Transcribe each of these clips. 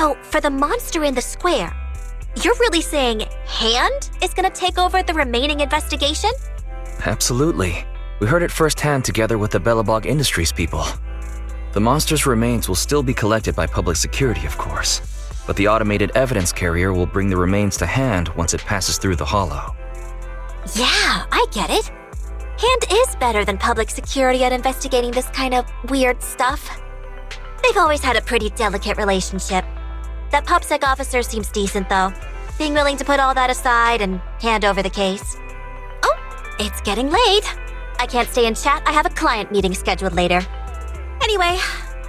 So, for the monster in the square, you're really saying Hand is gonna take over the remaining investigation? Absolutely. We heard it firsthand together with the Bellabog Industries people. The monster's remains will still be collected by public security, of course, but the automated evidence carrier will bring the remains to Hand once it passes through the hollow. Yeah, I get it. Hand is better than public security at investigating this kind of weird stuff. They've always had a pretty delicate relationship. That PubSec officer seems decent, though, being willing to put all that aside and hand over the case. Oh, it's getting late. I can't stay and chat. I have a client meeting scheduled later. Anyway,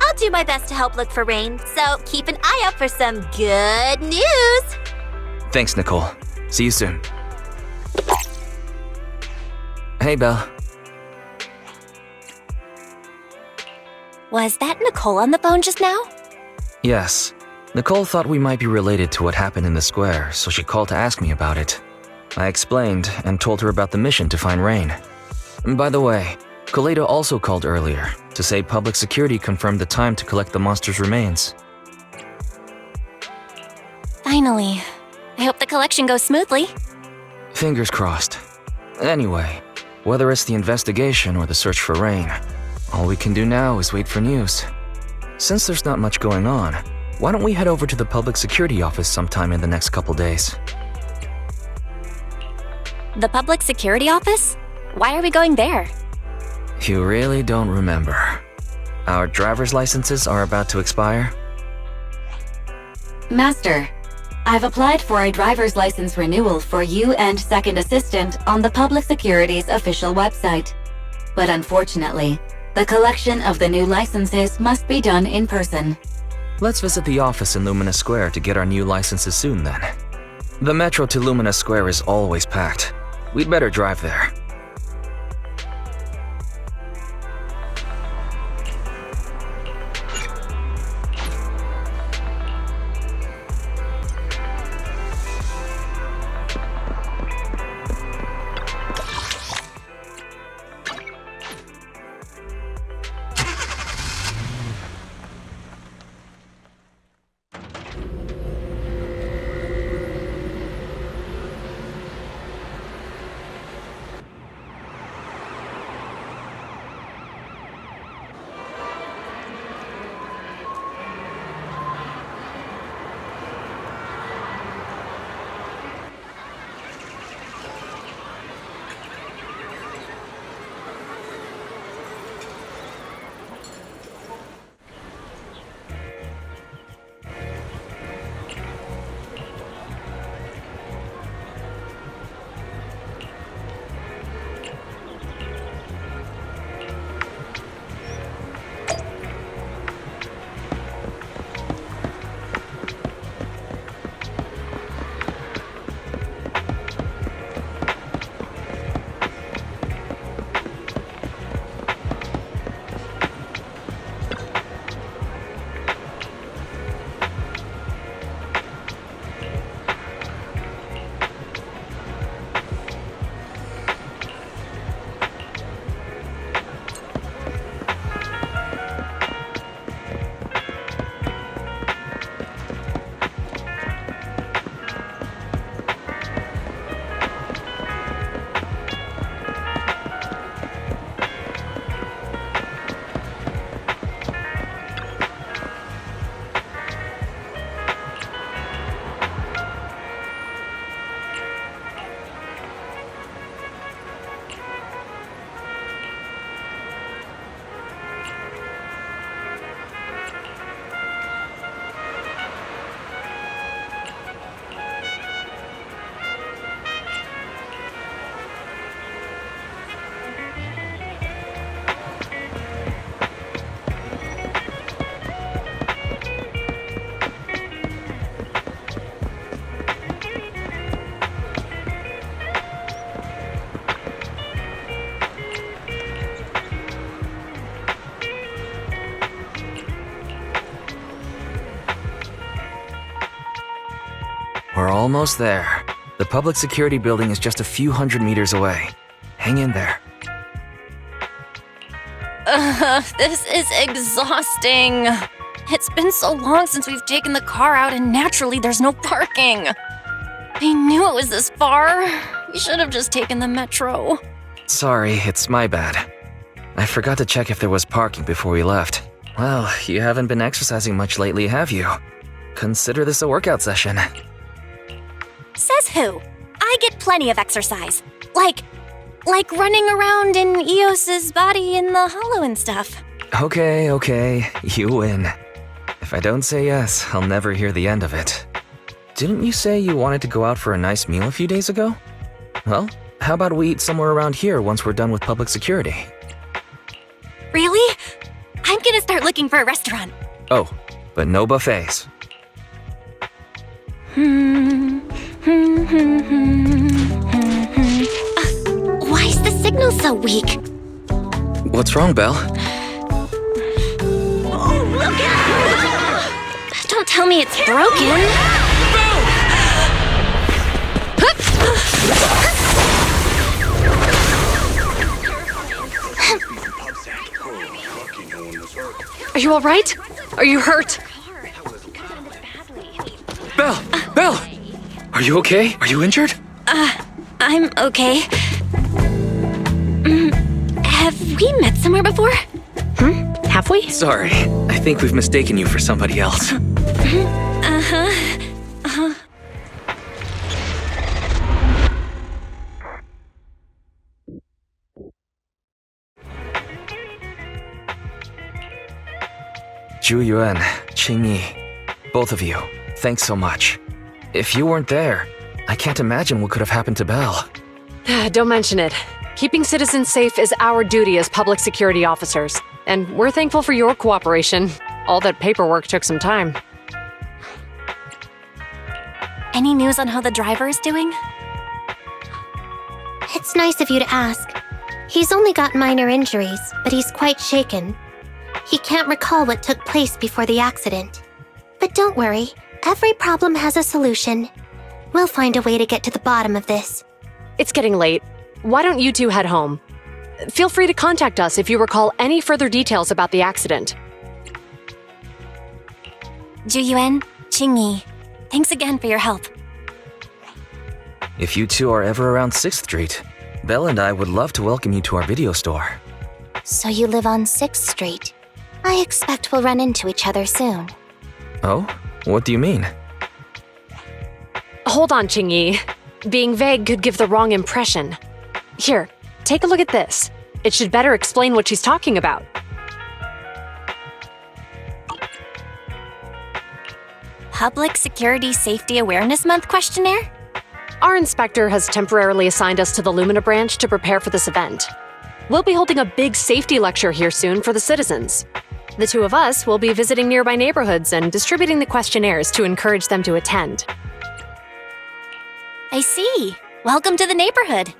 I'll do my best to help look for Rain, so keep an eye out for some good news. Thanks, Nicole. See you soon. Hey, Belle. Was that Nicole on the phone just now? Yes. Nicole thought we might be related to what happened in the square, so she called to ask me about it. I explained and told her about the mission to find Rain. And by the way, Koledo also called earlier to say public security confirmed the time to collect the monster's remains. Finally. I hope the collection goes smoothly. Fingers crossed. Anyway, whether it's the investigation or the search for Rain, all we can do now is wait for news. Since there's not much going on, why don't we head over to the public security office sometime in the next couple days? The public security office? Why are we going there? You really don't remember. Our driver's licenses are about to expire. Master, I've applied for a driver's license renewal for you and second assistant on the Public Security's official website. But unfortunately, the collection of the new licenses must be done in person. Let's visit the office in Lumina Square to get our new licenses soon then. The metro to Lumina Square is always packed. We'd better drive there. We're almost there. The public security building is just a few hundred meters away. Hang in there. This is exhausting. It's been so long since we've taken the car out, and naturally there's no parking. I knew it was this far. We should have just taken the metro. Sorry, it's my bad. I forgot to check if there was parking before we left. Well, you haven't been exercising much lately, have you? Consider this a workout session. Says who? I get plenty of exercise. Like running around in Eos's body in the hollow and stuff. Okay, you win. If I don't say yes, I'll never hear the end of it. Didn't you say you wanted to go out for a nice meal a few days ago? Well, how about we eat somewhere around here once we're done with public security? Really? I'm gonna start looking for a restaurant. Oh, but no buffets. Why is the signal so weak? What's wrong, Belle? Oh, look out! Don't tell me it's broken. Are you all right? Are you hurt? Belle! Are you okay? Are you injured? I'm okay. Have we met somewhere before? Have we? Sorry, I think we've mistaken you for somebody else. Zhu Yuan, Qingyi, both of you, thanks so much. If you weren't there, I can't imagine what could have happened to Belle. Don't mention it. Keeping citizens safe is our duty as public security officers, and we're thankful for your cooperation. All that paperwork took some time. Any news on how the driver is doing? It's nice of you to ask. He's only got minor injuries, but he's quite shaken. He can't recall what took place before the accident. But don't worry, every problem has a solution. We'll find a way to get to the bottom of this. It's getting late. Why don't you two head home? Feel free to contact us if you recall any further details about the accident. Zhu Yuan, Qingyi, thanks again for your help. If you two are ever around 6th Street, Belle and I would love to welcome you to our video store. So you live on 6th Street. I expect we'll run into each other soon. Oh? What do you mean? Hold on, Qingyi. Being vague could give the wrong impression. Here, take a look at this. It should better explain what she's talking about. Public Security Safety Awareness Month questionnaire? Our inspector has temporarily assigned us to the Lumina branch to prepare for this event. We'll be holding a big safety lecture here soon for the citizens. The two of us will be visiting nearby neighborhoods and distributing the questionnaires to encourage them to attend. I see. Welcome to the neighborhood.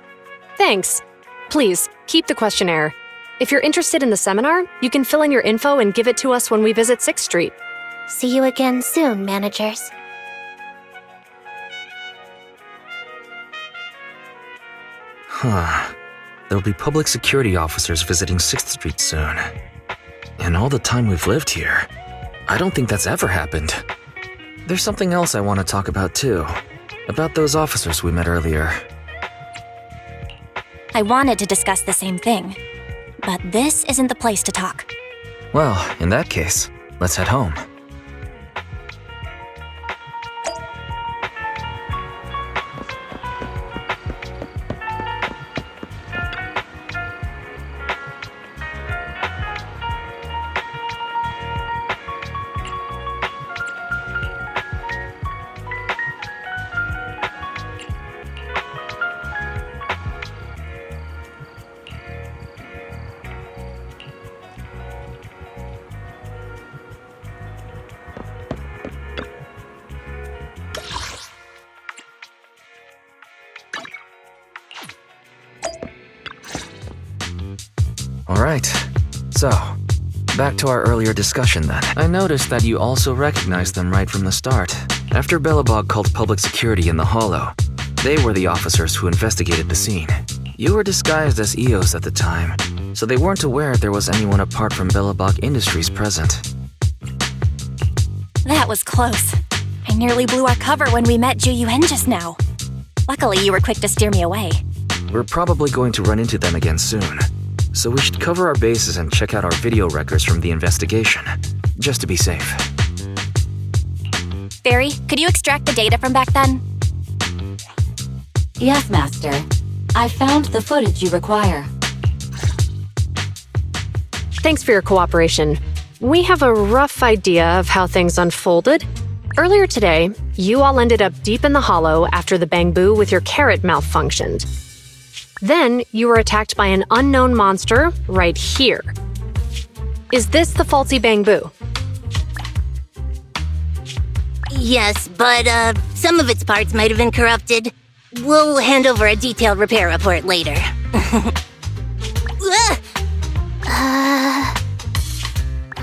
Thanks. Please, keep the questionnaire. If you're interested in the seminar, you can fill in your info and give it to us when we visit 6th Street. See you again soon, managers. There'll be public security officers visiting 6th Street soon. In all the time we've lived here, I don't think that's ever happened. There's something else I want to talk about too. About those officers we met earlier. I wanted to discuss the same thing, but this isn't the place to talk. Well, in that case, let's head home. Alright, so, back to our earlier discussion then. I noticed that you also recognized them right from the start. After Bellabog called public security in the Hollow, they were the officers who investigated the scene. You were disguised as Eos at the time, so they weren't aware there was anyone apart from Bellabog Industries present. That was close. I nearly blew our cover when we met Zhu Yuan just now. Luckily, you were quick to steer me away. We're probably going to run into them again soon. So we should cover our bases and check out our video records from the investigation, just to be safe. Barry, could you extract the data from back then? Yes, Master. I found the footage you require. Thanks for your cooperation. We have a rough idea of how things unfolded. Earlier today, you all ended up deep in the hollow after the bamboo with your carrot malfunctioned. Then, you were attacked by an unknown monster right here. Is this the faulty bamboo? Yes, but some of its parts might have been corrupted. We'll hand over a detailed repair report later.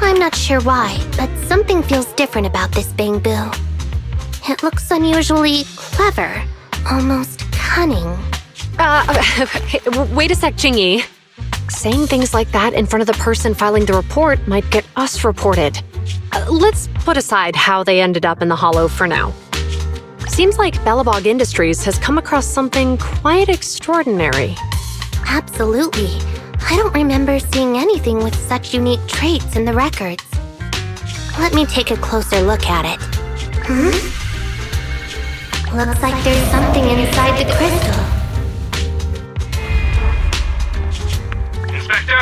I'm not sure why, but something feels different about this bamboo. It looks unusually clever, almost cunning. Wait a sec, Qingyi. Saying things like that in front of the person filing the report might get us reported. Let's put aside how they ended up in the hollow for now. Seems like Bellabog Industries has come across something quite extraordinary. Absolutely. I don't remember seeing anything with such unique traits in the records. Let me take a closer look at it. Looks like there's something inside the crystal. Inspector,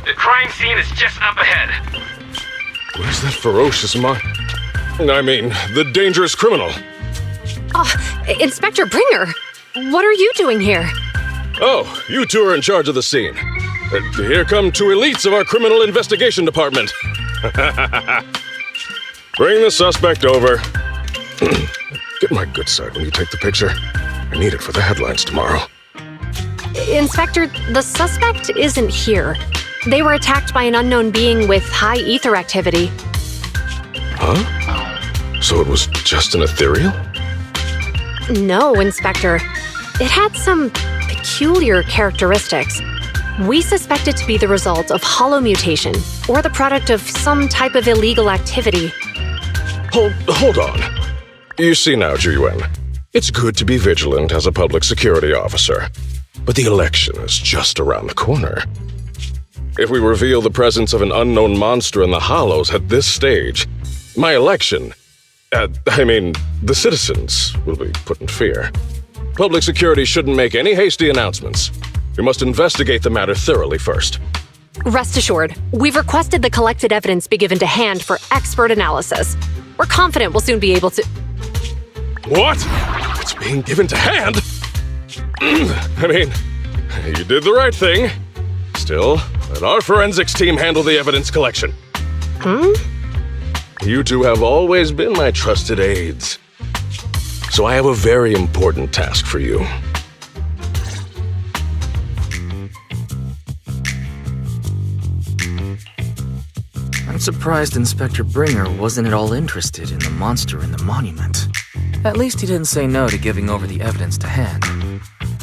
the crime scene is just up ahead. Where's that ferocious the dangerous criminal? Inspector Bringer! What are you doing here? Oh, you two are in charge of the scene. Here come two elites of our criminal investigation department. Bring the suspect over. Get my good side when you take the picture. I need it for the headlines tomorrow. Inspector, the suspect isn't here. They were attacked by an unknown being with high ether activity. Huh? So it was just an ethereal? No, Inspector. It had some peculiar characteristics. We suspect it to be the result of hollow mutation, or the product of some type of illegal activity. Hold on. You see now, Zhu Yuan, it's good to be vigilant as a public security officer, but the election is just around the corner. If we reveal the presence of an unknown monster in the hollows at this stage, my election, the citizens will be put in fear. Public security shouldn't make any hasty announcements. We must investigate the matter thoroughly first. Rest assured, we've requested the collected evidence be given to hand for expert analysis. We're confident we'll soon be able to— What? It's being given to hand? You did the right thing. Still, let our forensics team handle the evidence collection. You two have always been my trusted aides. So I have a very important task for you. I'm surprised Inspector Bringer wasn't at all interested in the monster in the monument. At least he didn't say no to giving over the evidence to hand.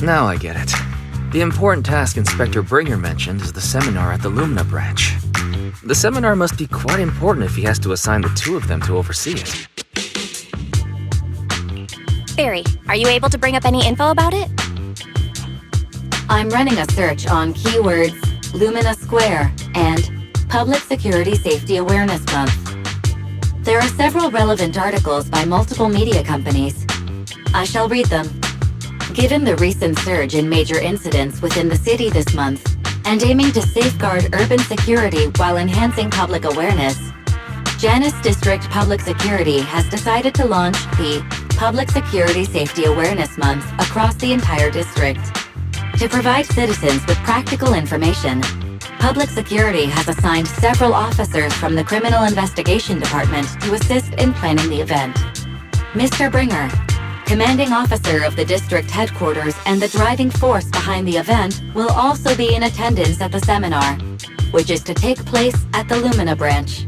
Now I get it. The important task Inspector Bringer mentioned is the seminar at the Lumina branch. The seminar must be quite important if he has to assign the two of them to oversee it. Barry, are you able to bring up any info about it? I'm running a search on keywords Lumina Square and Public Security Safety Awareness Month. There are several relevant articles by multiple media companies. I shall read them. Given the recent surge in major incidents within the city this month, and aiming to safeguard urban security while enhancing public awareness, Janus District Public Security has decided to launch the Public Security Safety Awareness Month across the entire district. To provide citizens with practical information, Public Security has assigned several officers from the Criminal Investigation Department to assist in planning the event. Mr. Bringer, commanding officer of the district headquarters and the driving force behind the event, will also be in attendance at the seminar, which is to take place at the Lumina branch.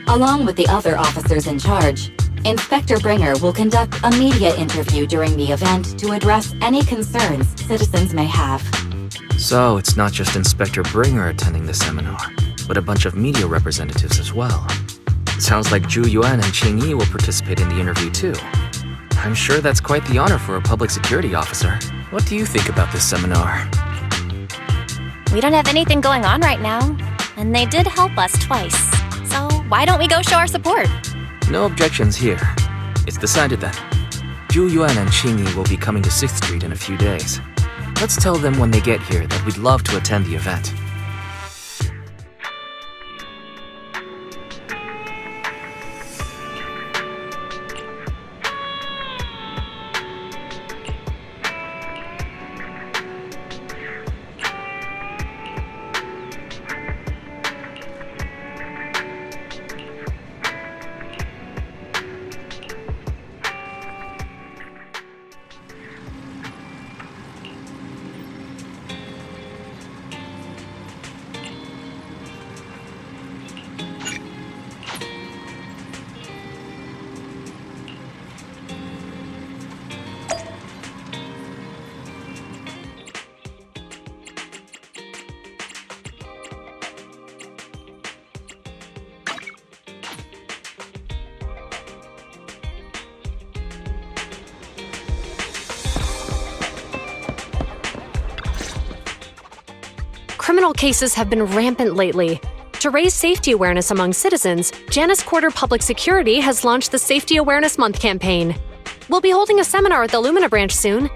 Along with the other officers in charge, Inspector Bringer will conduct a media interview during the event to address any concerns citizens may have. So it's not just Inspector Bringer attending the seminar, but a bunch of media representatives as well. Sounds like Zhu Yuan and Qingyi will participate in the interview too. I'm sure that's quite the honor for a public security officer. What do you think about this seminar? We don't have anything going on right now, and they did help us twice. So why don't we go show our support? No objections here. It's decided then. Zhu Yuan and Qingyi will be coming to 6th Street in a few days. Let's tell them when they get here that we'd love to attend the event. Criminal cases have been rampant lately. To raise safety awareness among citizens, Janus Quarter Public Security has launched the Safety Awareness Month campaign. We'll be holding a seminar at the Lumina branch soon.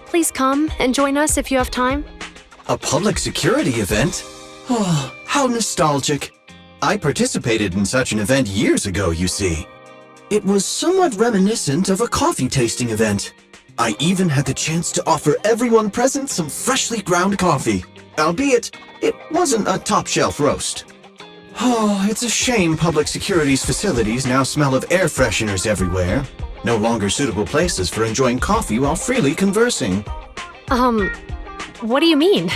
Please come and join us if you have time. A public security event? Oh, how nostalgic. I participated in such an event years ago, you see. It was somewhat reminiscent of a coffee tasting event. I even had the chance to offer everyone present some freshly ground coffee. Albeit, it wasn't a top-shelf roast. Oh, it's a shame public security's facilities now smell of air fresheners everywhere. No longer suitable places for enjoying coffee while freely conversing. What do you mean?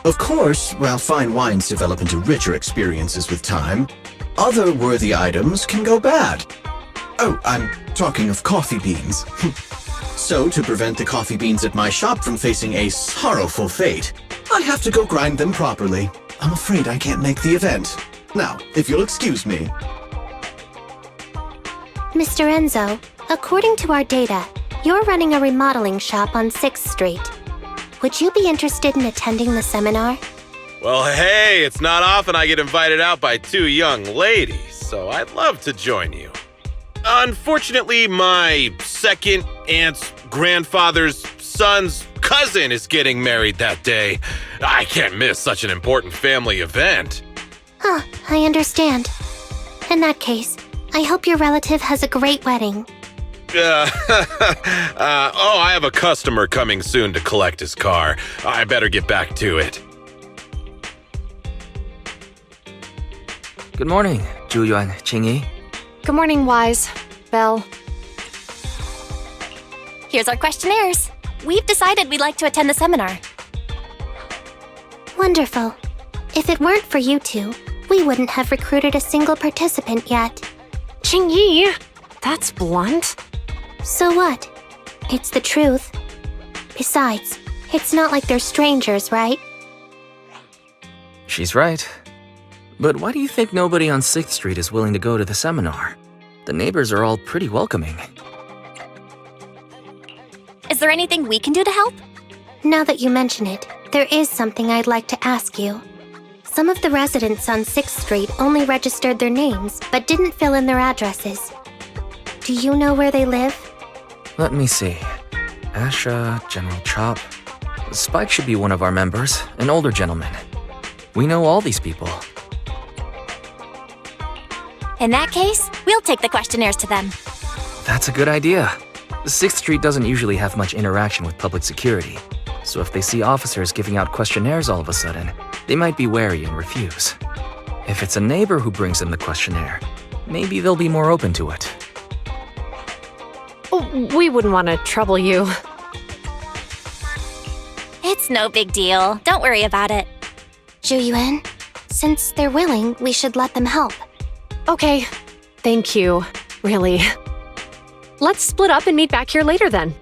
Of course, while fine wines develop into richer experiences with time, other worthy items can go bad. Oh, I'm talking of coffee beans. So, to prevent the coffee beans at my shop from facing a sorrowful fate, I have to go grind them properly. I'm afraid I can't make the event. Now, if you'll excuse me. Mr. Enzo, according to our data, you're running a remodeling shop on 6th Street. Would you be interested in attending the seminar? Well, hey, it's not often I get invited out by two young ladies, so I'd love to join you. Unfortunately, my second aunt's grandfather's son's cousin is getting married that day. I can't miss such an important family event. Huh, I understand. In that case, I hope your relative has a great wedding. I have a customer coming soon to collect his car. I better get back to it. Good morning, Zhu Yuan, Qingyi. Good morning, Wise. Belle. Here's our questionnaires. We've decided we'd like to attend the seminar. Wonderful. If it weren't for you two, we wouldn't have recruited a single participant yet. Qingyi! That's blunt. So what? It's the truth. Besides, it's not like they're strangers, right? She's right. But why do you think nobody on 6th Street is willing to go to the seminar? The neighbors are all pretty welcoming. Is there anything we can do to help? Now that you mention it, there is something I'd like to ask you. Some of the residents on 6th Street only registered their names, but didn't fill in their addresses. Do you know where they live? Let me see. Asha, General Chop. Spike should be one of our members, an older gentleman. We know all these people. In that case, we'll take the questionnaires to them. That's a good idea. 6th Street doesn't usually have much interaction with public security, so if they see officers giving out questionnaires all of a sudden, they might be wary and refuse. If it's a neighbor who brings in the questionnaire, maybe they'll be more open to it. We wouldn't want to trouble you. It's no big deal. Don't worry about it. Zhu Yuan, since they're willing, we should let them help. Okay. Thank you. Really. Let's split up and meet back here later then.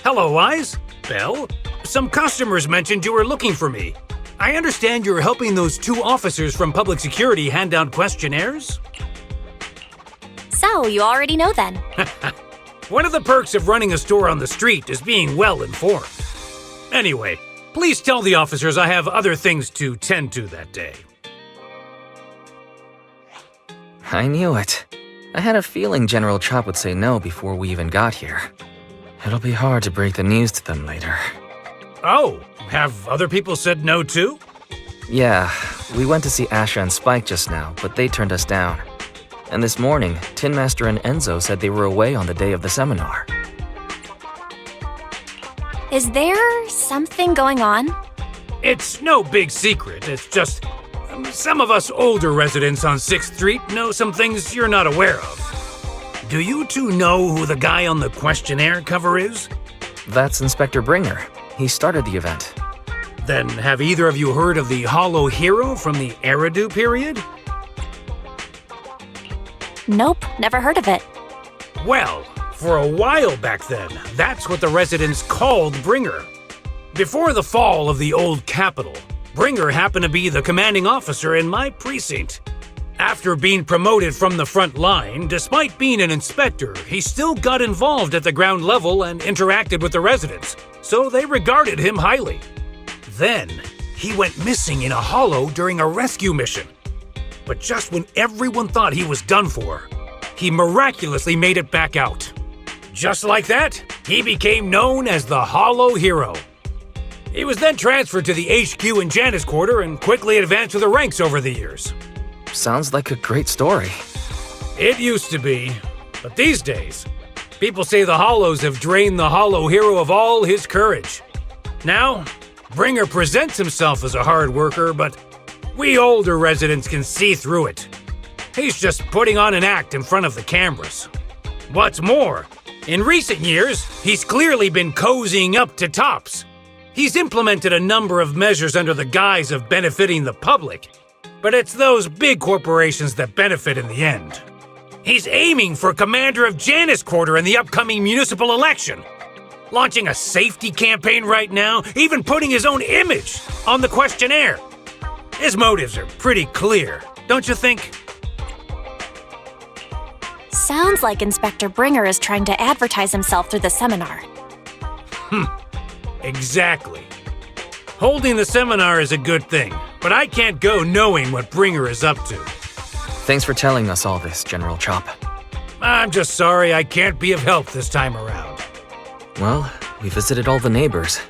Hello, Wise. Belle? Some customers mentioned you were looking for me. I understand you're helping those 2 officers from public security hand out questionnaires? So, you already know then. One of the perks of running a store on the street is being well informed. Anyway, please tell the officers I have other things to tend to that day. I knew it. I had a feeling General Chop would say no before we even got here. It'll be hard to break the news to them later. Oh, have other people said no too? Yeah, we went to see Asha and Spike just now, but they turned us down. And this morning, Tin Master and Enzo said they were away on the day of the seminar. Is there something going on? It's no big secret. It's just some of us older residents on 6th Street know some things you're not aware of. Do you 2 know who the guy on the questionnaire cover is? That's Inspector Bringer. He started the event. Then have either of you heard of the Hollow Hero from the Eridu period? Nope, never heard of it. Well, for a while back then, that's what the residents called Bringer. Before the fall of the old capital, Bringer happened to be the commanding officer in my precinct. After being promoted from the front line, despite being an inspector, he still got involved at the ground level and interacted with the residents, so they regarded him highly. Then, he went missing in a hollow during a rescue mission. But just when everyone thought he was done for, he miraculously made it back out. Just like that, he became known as the Hollow Hero. He was then transferred to the HQ in Janus Quarter and quickly advanced through the ranks over the years. Sounds like a great story. It used to be, but these days, people say the Hollows have drained the Hollow Hero of all his courage. Now, Bringer presents himself as a hard worker, but we older residents can see through it. He's just putting on an act in front of the cameras. What's more, in recent years, he's clearly been cozying up to Tops. He's implemented a number of measures under the guise of benefiting the public, but it's those big corporations that benefit in the end. He's aiming for commander of Janus Quarter in the upcoming municipal election, launching a safety campaign right now, even putting his own image on the questionnaire. His motives are pretty clear, don't you think? Sounds like Inspector Bringer is trying to advertise himself through the seminar. Exactly. Holding the seminar is a good thing, but I can't go knowing what Bringer is up to. Thanks for telling us all this, General Chop. I'm just sorry I can't be of help this time around. Well, we visited all the neighbors.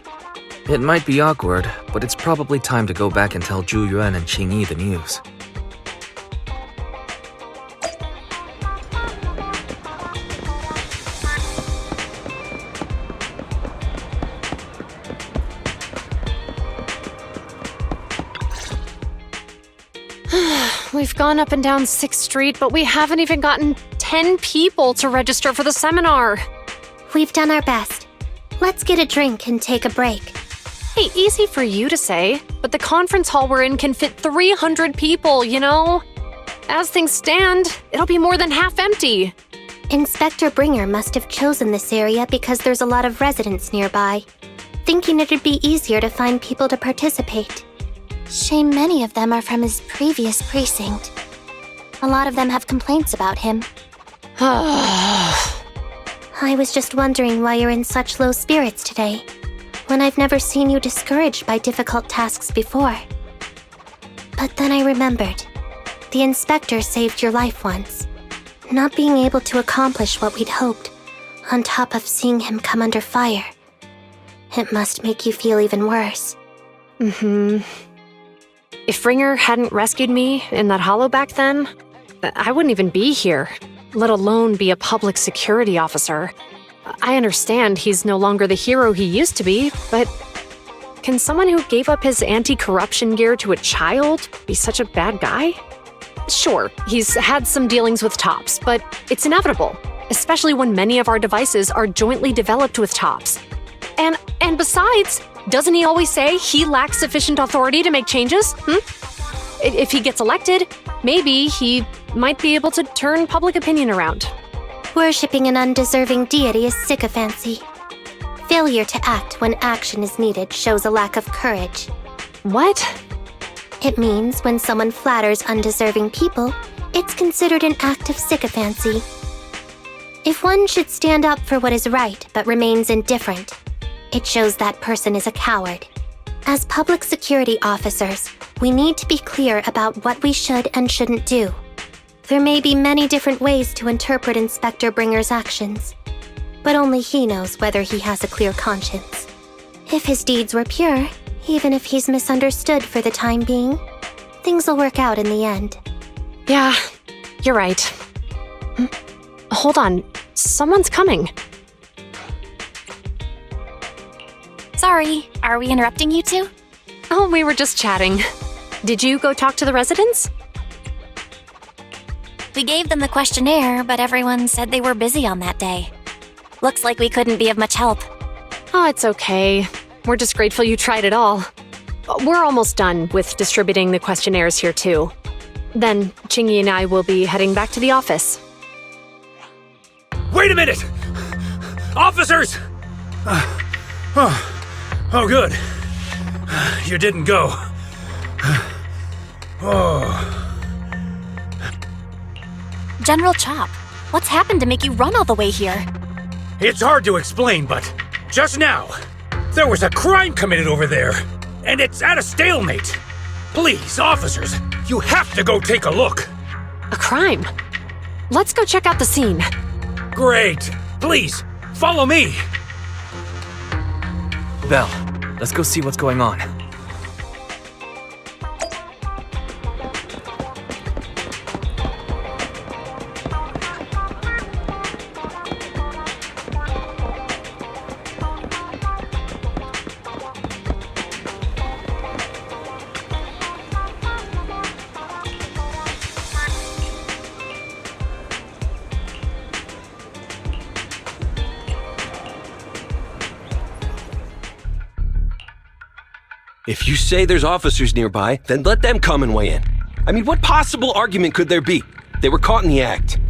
It might be awkward, but it's probably time to go back and tell Zhu Yuan and Qingyi the news. We've gone up and down 6th Street, but we haven't even gotten 10 people to register for the seminar. We've done our best. Let's get a drink and take a break. Hey, easy for you to say, but the conference hall we're in can fit 300 people, you know? As things stand, it'll be more than half empty. Inspector Bringer must have chosen this area because there's a lot of residents nearby, thinking it'd be easier to find people to participate. Shame many of them are from his previous precinct. A lot of them have complaints about him. I was just wondering why you're in such low spirits today, when I've never seen you discouraged by difficult tasks before. But then I remembered. The inspector saved your life once. Not being able to accomplish what we'd hoped, on top of seeing him come under fire. It must make you feel even worse. If Bringer hadn't rescued me in that hollow back then, I wouldn't even be here, let alone be a public security officer. I understand he's no longer the hero he used to be, but can someone who gave up his anti-corruption gear to a child be such a bad guy? Sure, he's had some dealings with Tops, but it's inevitable, especially when many of our devices are jointly developed with Tops. And besides, doesn't he always say he lacks sufficient authority to make changes? If he gets elected, maybe he might be able to turn public opinion around. Worshipping an undeserving deity is sycophancy. Failure to act when action is needed shows a lack of courage. What? It means when someone flatters undeserving people, it's considered an act of sycophancy. If one should stand up for what is right but remains indifferent, it shows that person is a coward. As public security officers, we need to be clear about what we should and shouldn't do. There may be many different ways to interpret Inspector Bringer's actions, but only he knows whether he has a clear conscience. If his deeds were pure, even if he's misunderstood for the time being, things will work out in the end. Yeah, you're right. Hold on, someone's coming. Sorry, are we interrupting you two? Oh, we were just chatting. Did you go talk to the residents? We gave them the questionnaire, but everyone said they were busy on that day. Looks like we couldn't be of much help. Oh, it's okay. We're just grateful you tried it all. We're almost done with distributing the questionnaires here, too. Then, Qingyi and I will be heading back to the office. Wait a minute! Officers! Oh, good. You didn't go. Oh. General Chop, what's happened to make you run all the way here? It's hard to explain, but just now, there was a crime committed over there, and it's at a stalemate. Please, officers, you have to go take a look. A crime? Let's go check out the scene. Great. Please, follow me. Belle, let's go see what's going on. If you say there's officers nearby, then let them come and weigh in. I mean, what possible argument could there be? They were caught in the act.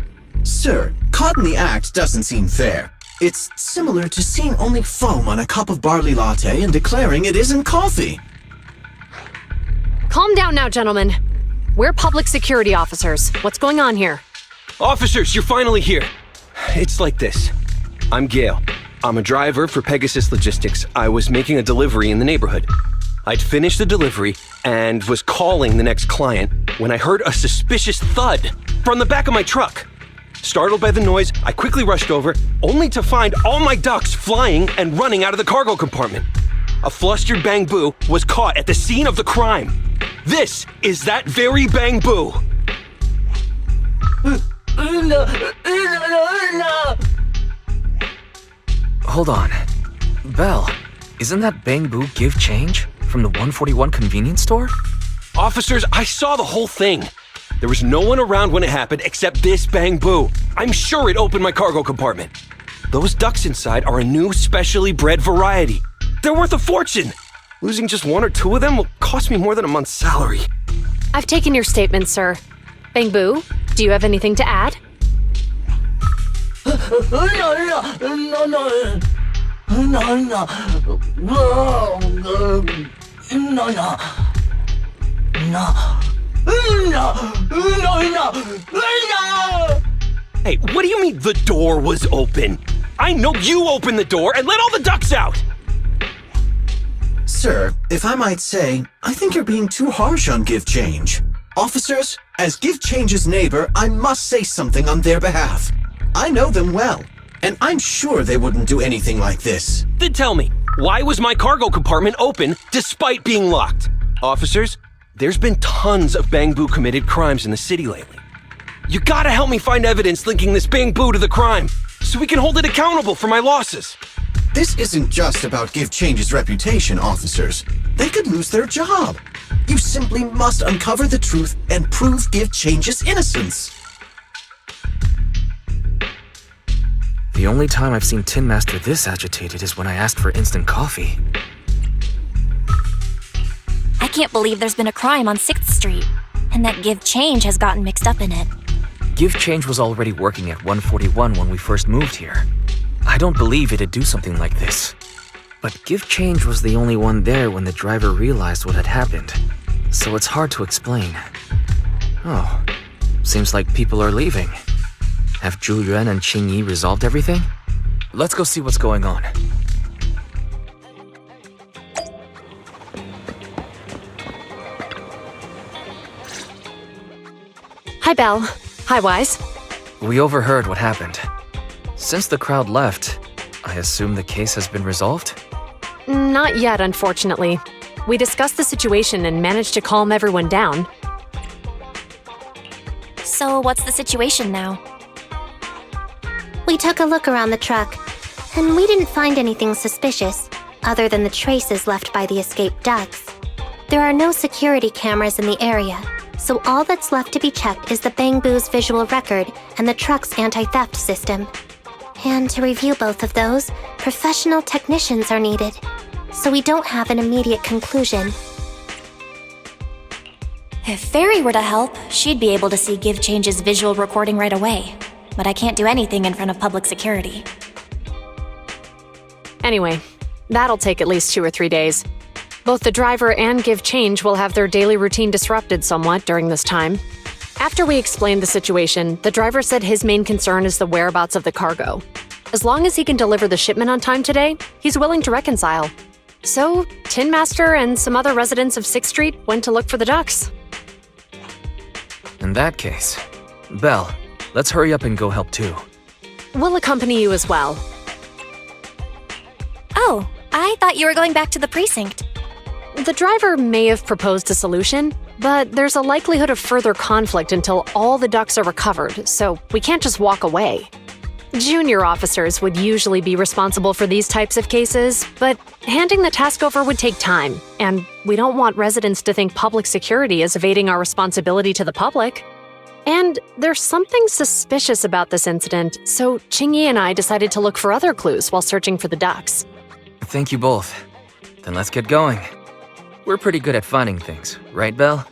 Sir, caught in the act doesn't seem fair. It's similar to seeing only foam on a cup of barley latte and declaring it isn't coffee. Calm down now, gentlemen. We're public security officers. What's going on here? Officers, you're finally here. It's like this. I'm Gale. I'm a driver for Pegasus Logistics. I was making a delivery in the neighborhood. I'd finished the delivery and was calling the next client when I heard a suspicious thud from the back of my truck. Startled by the noise, I quickly rushed over, only to find all my ducks flying and running out of the cargo compartment. A flustered Bang Boo was caught at the scene of the crime. This is that very Bang Boo. Hold on. Belle, isn't that Bang Boo give change from the 141 convenience store? Officers, I saw the whole thing. There was no one around when it happened except this Bang Boo. I'm sure it opened my cargo compartment. Those ducks inside are a new specially bred variety. They're worth a fortune. Losing just one or two of them will cost me more than a month's salary. I've taken your statement, sir. Bang Boo, do you have anything to add? Hey, what do you mean the door was open? I know you opened the door and let all the ducks out! Sir, if I might say, I think you're being too harsh on Give Change. Officers, as Give Change's neighbor, I must say something on their behalf. I know them well, and I'm sure they wouldn't do anything like this. Then tell me, why was my cargo compartment open despite being locked? Officers, there's been tons of Bang Boo committed crimes in the city lately. You gotta help me find evidence linking this Bang Boo to the crime, so we can hold it accountable for my losses. This isn't just about Give Change's reputation, officers. They could lose their job. You simply must uncover the truth and prove Give Change's innocence. The only time I've seen Tin Master this agitated is when I asked for instant coffee. I can't believe there's been a crime on 6th Street, and that Give Change has gotten mixed up in it. Give Change was already working at 141 when we first moved here. I don't believe it'd do something like this. But Give Change was the only one there when the driver realized what had happened, so it's hard to explain. Oh, seems like people are leaving. Have Zhu Yuan and Qingyi resolved everything? Let's go see what's going on. Hi, Belle. Hi, Wise. We overheard what happened. Since the crowd left, I assume the case has been resolved? Not yet, unfortunately. We discussed the situation and managed to calm everyone down. So, what's the situation now? We took a look around the truck, and we didn't find anything suspicious, other than the traces left by the escaped ducks. There are no security cameras in the area, so all that's left to be checked is the Bangbu's visual record and the truck's anti-theft system. And to review both of those, professional technicians are needed, so we don't have an immediate conclusion. If Fairy were to help, she'd be able to see Give Change's visual recording right away. But I can't do anything in front of public security. Anyway, that'll take at least 2 or 3 days. Both the driver and Give Change will have their daily routine disrupted somewhat during this time. After we explained the situation, the driver said his main concern is the whereabouts of the cargo. As long as he can deliver the shipment on time today, he's willing to reconcile. So, Tin Master and some other residents of 6th Street went to look for the ducks. In that case, Belle, let's hurry up and go help too. We'll accompany you as well. Oh, I thought you were going back to the precinct. The driver may have proposed a solution, but there's a likelihood of further conflict until all the ducks are recovered, so we can't just walk away. Junior officers would usually be responsible for these types of cases, but handing the task over would take time, and we don't want residents to think public security is evading our responsibility to the public. And there's something suspicious about this incident, so Qingyi and I decided to look for other clues while searching for the ducks. Thank you both. Then let's get going. We're pretty good at finding things, right, Belle?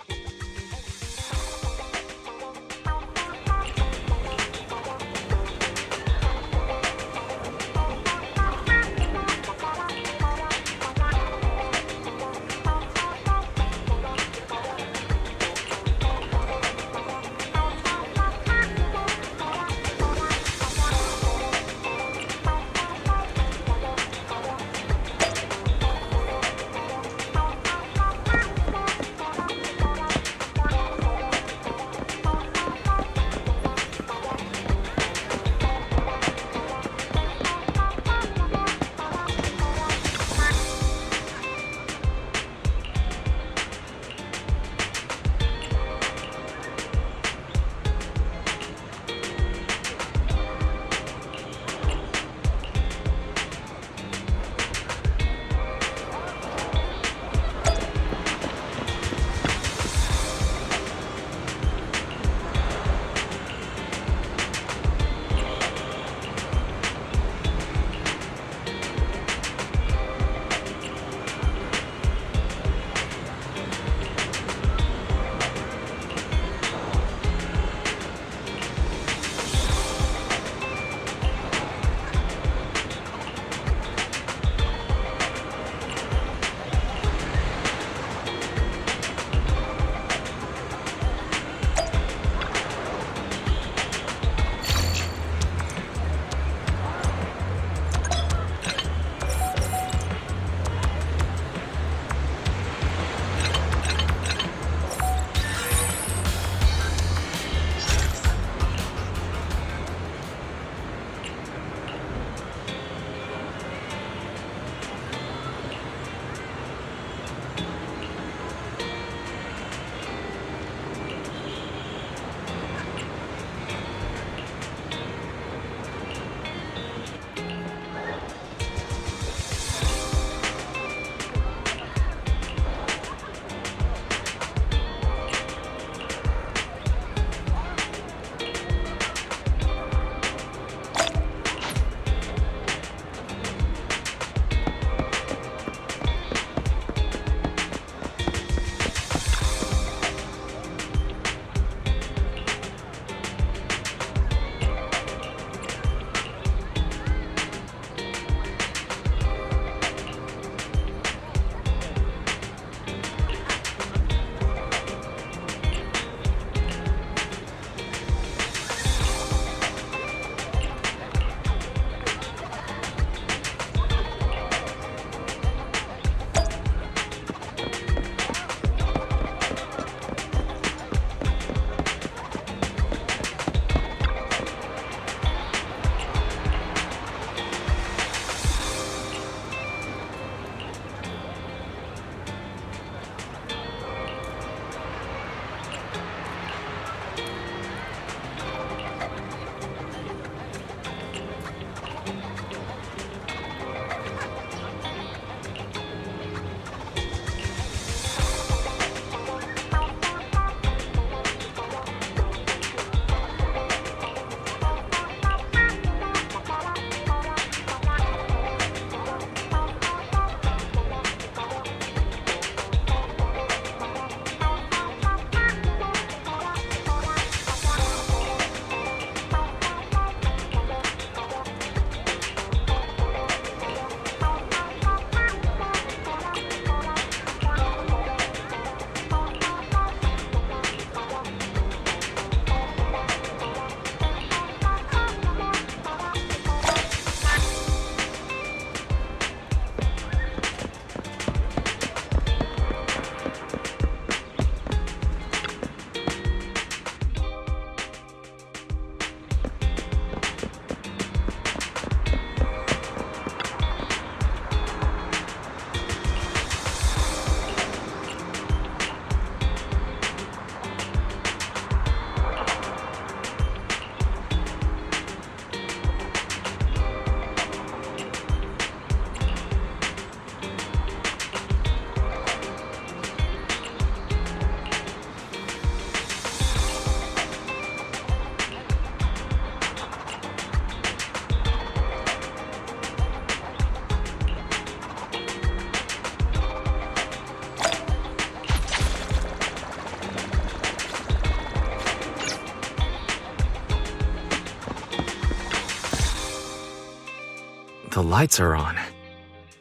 The lights are on.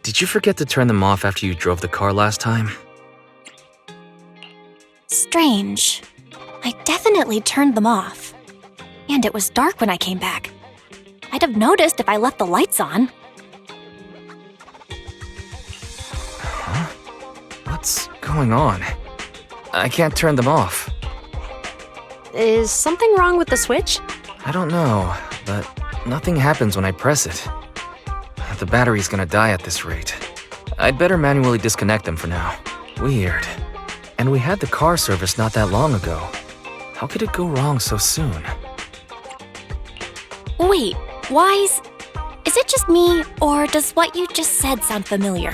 Did you forget to turn them off after you drove the car last time? Strange. I definitely turned them off. And it was dark when I came back. I'd have noticed if I left the lights on. Huh? What's going on? I can't turn them off. Is something wrong with the switch? I don't know, but nothing happens when I press it. The battery's gonna die at this rate. I'd better manually disconnect them for now. Weird. And we had the car service not that long ago. How could it go wrong so soon? Wait, Wise? Is it just me, or does what you just said sound familiar?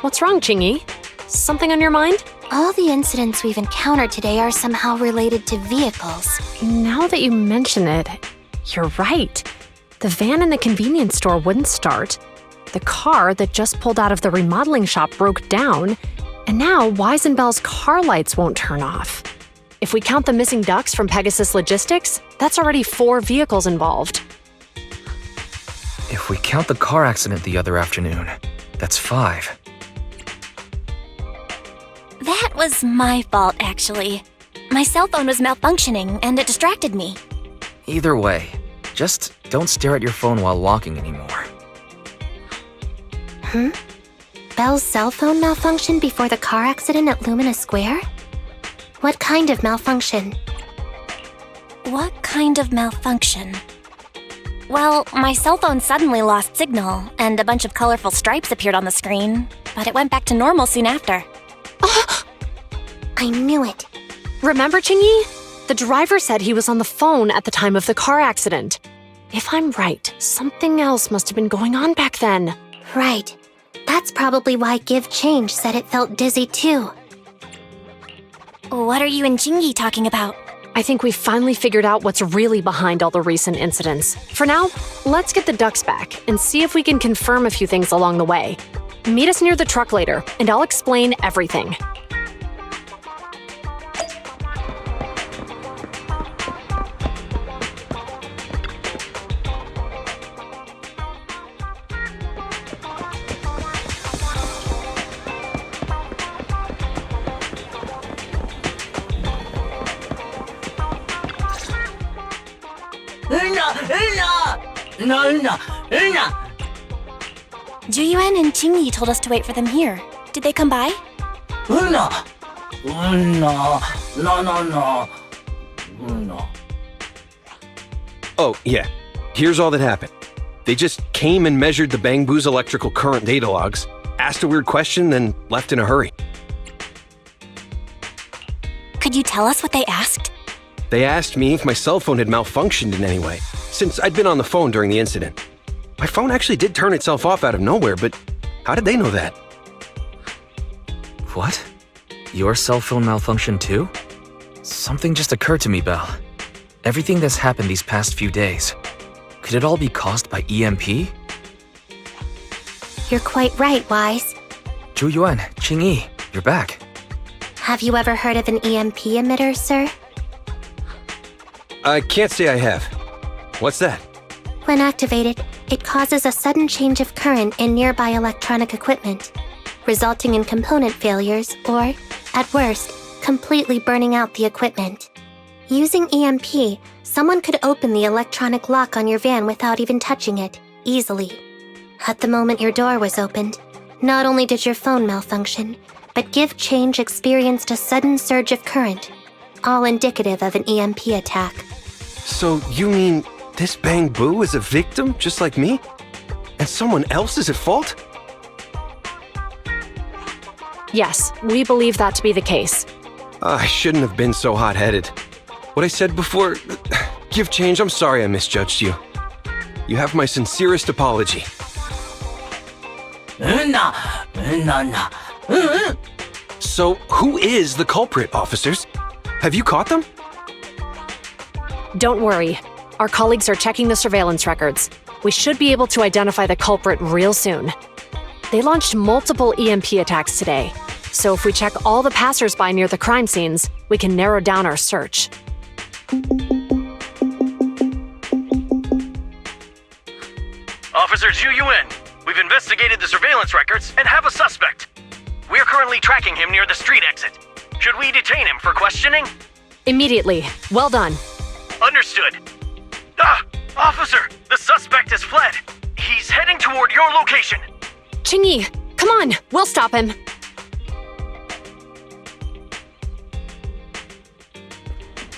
What's wrong, Qingyi? Something on your mind? All the incidents we've encountered today are somehow related to vehicles. Now that you mention it, you're right. The van in the convenience store wouldn't start. The car that just pulled out of the remodeling shop broke down. And now Wise and Belle's car lights won't turn off. If we count the missing ducks from Pegasus Logistics, that's already 4 vehicles involved. If we count the car accident the other afternoon, that's 5. That was my fault, actually. My cell phone was malfunctioning, and it distracted me. Either way, just don't stare at your phone while walking anymore. Belle's cell phone malfunctioned before the car accident at Lumina Square? What kind of malfunction? What kind of malfunction? Well, my cell phone suddenly lost signal, and a bunch of colorful stripes appeared on the screen, but it went back to normal soon after. I knew it. Remember, Qingyi? The driver said he was on the phone at the time of the car accident. If I'm right, something else must have been going on back then. Right. That's probably why Give Change said it felt dizzy too. What are you and Qingyi talking about? I think we finally figured out what's really behind all the recent incidents. For now, let's get the ducks back and see if we can confirm a few things along the way. Meet us near the truck later, and I'll explain everything. Zhu Yuan and Qingyi told us to wait for them here. Did they come by? Oh, yeah. Here's all that happened. They just came and measured the Bangbu's electrical current data logs, asked a weird question, then left in a hurry. Could you tell us what they asked? They asked me if my cell phone had malfunctioned in any way, since I'd been on the phone during the incident. My phone actually did turn itself off out of nowhere, but how did they know that? What? Your cell phone malfunctioned too? Something just occurred to me, Belle. Everything that's happened these past few days, could it all be caused by EMP? You're quite right, Wise. Zhu Yuan, Qingyi, you're back. Have you ever heard of an EMP emitter, sir? I can't say I have. What's that? When activated, it causes a sudden change of current in nearby electronic equipment, resulting in component failures or, at worst, completely burning out the equipment. Using EMP, someone could open the electronic lock on your van without even touching it, easily. At the moment your door was opened, not only did your phone malfunction, but Give Change experienced a sudden surge of current, all indicative of an EMP attack. So you mean this Bangbu is a victim just like me? And someone else is at fault? Yes, we believe that to be the case. I shouldn't have been so hot-headed. What I said before... Give Change, I'm sorry I misjudged you. You have my sincerest apology. So, who is the culprit, officers? Have you caught them? Don't worry. Our colleagues are checking the surveillance records. We should be able to identify the culprit real soon. They launched multiple EMP attacks today, so if we check all the passers-by near the crime scenes, we can narrow down our search. Officer Zhu Yuan. We've investigated the surveillance records and have a suspect. We are currently tracking him near the street exit. Should we detain him for questioning? Immediately. Well done. Understood. Officer, the suspect has fled. He's heading toward your location. Qingyi, come on, we'll stop him.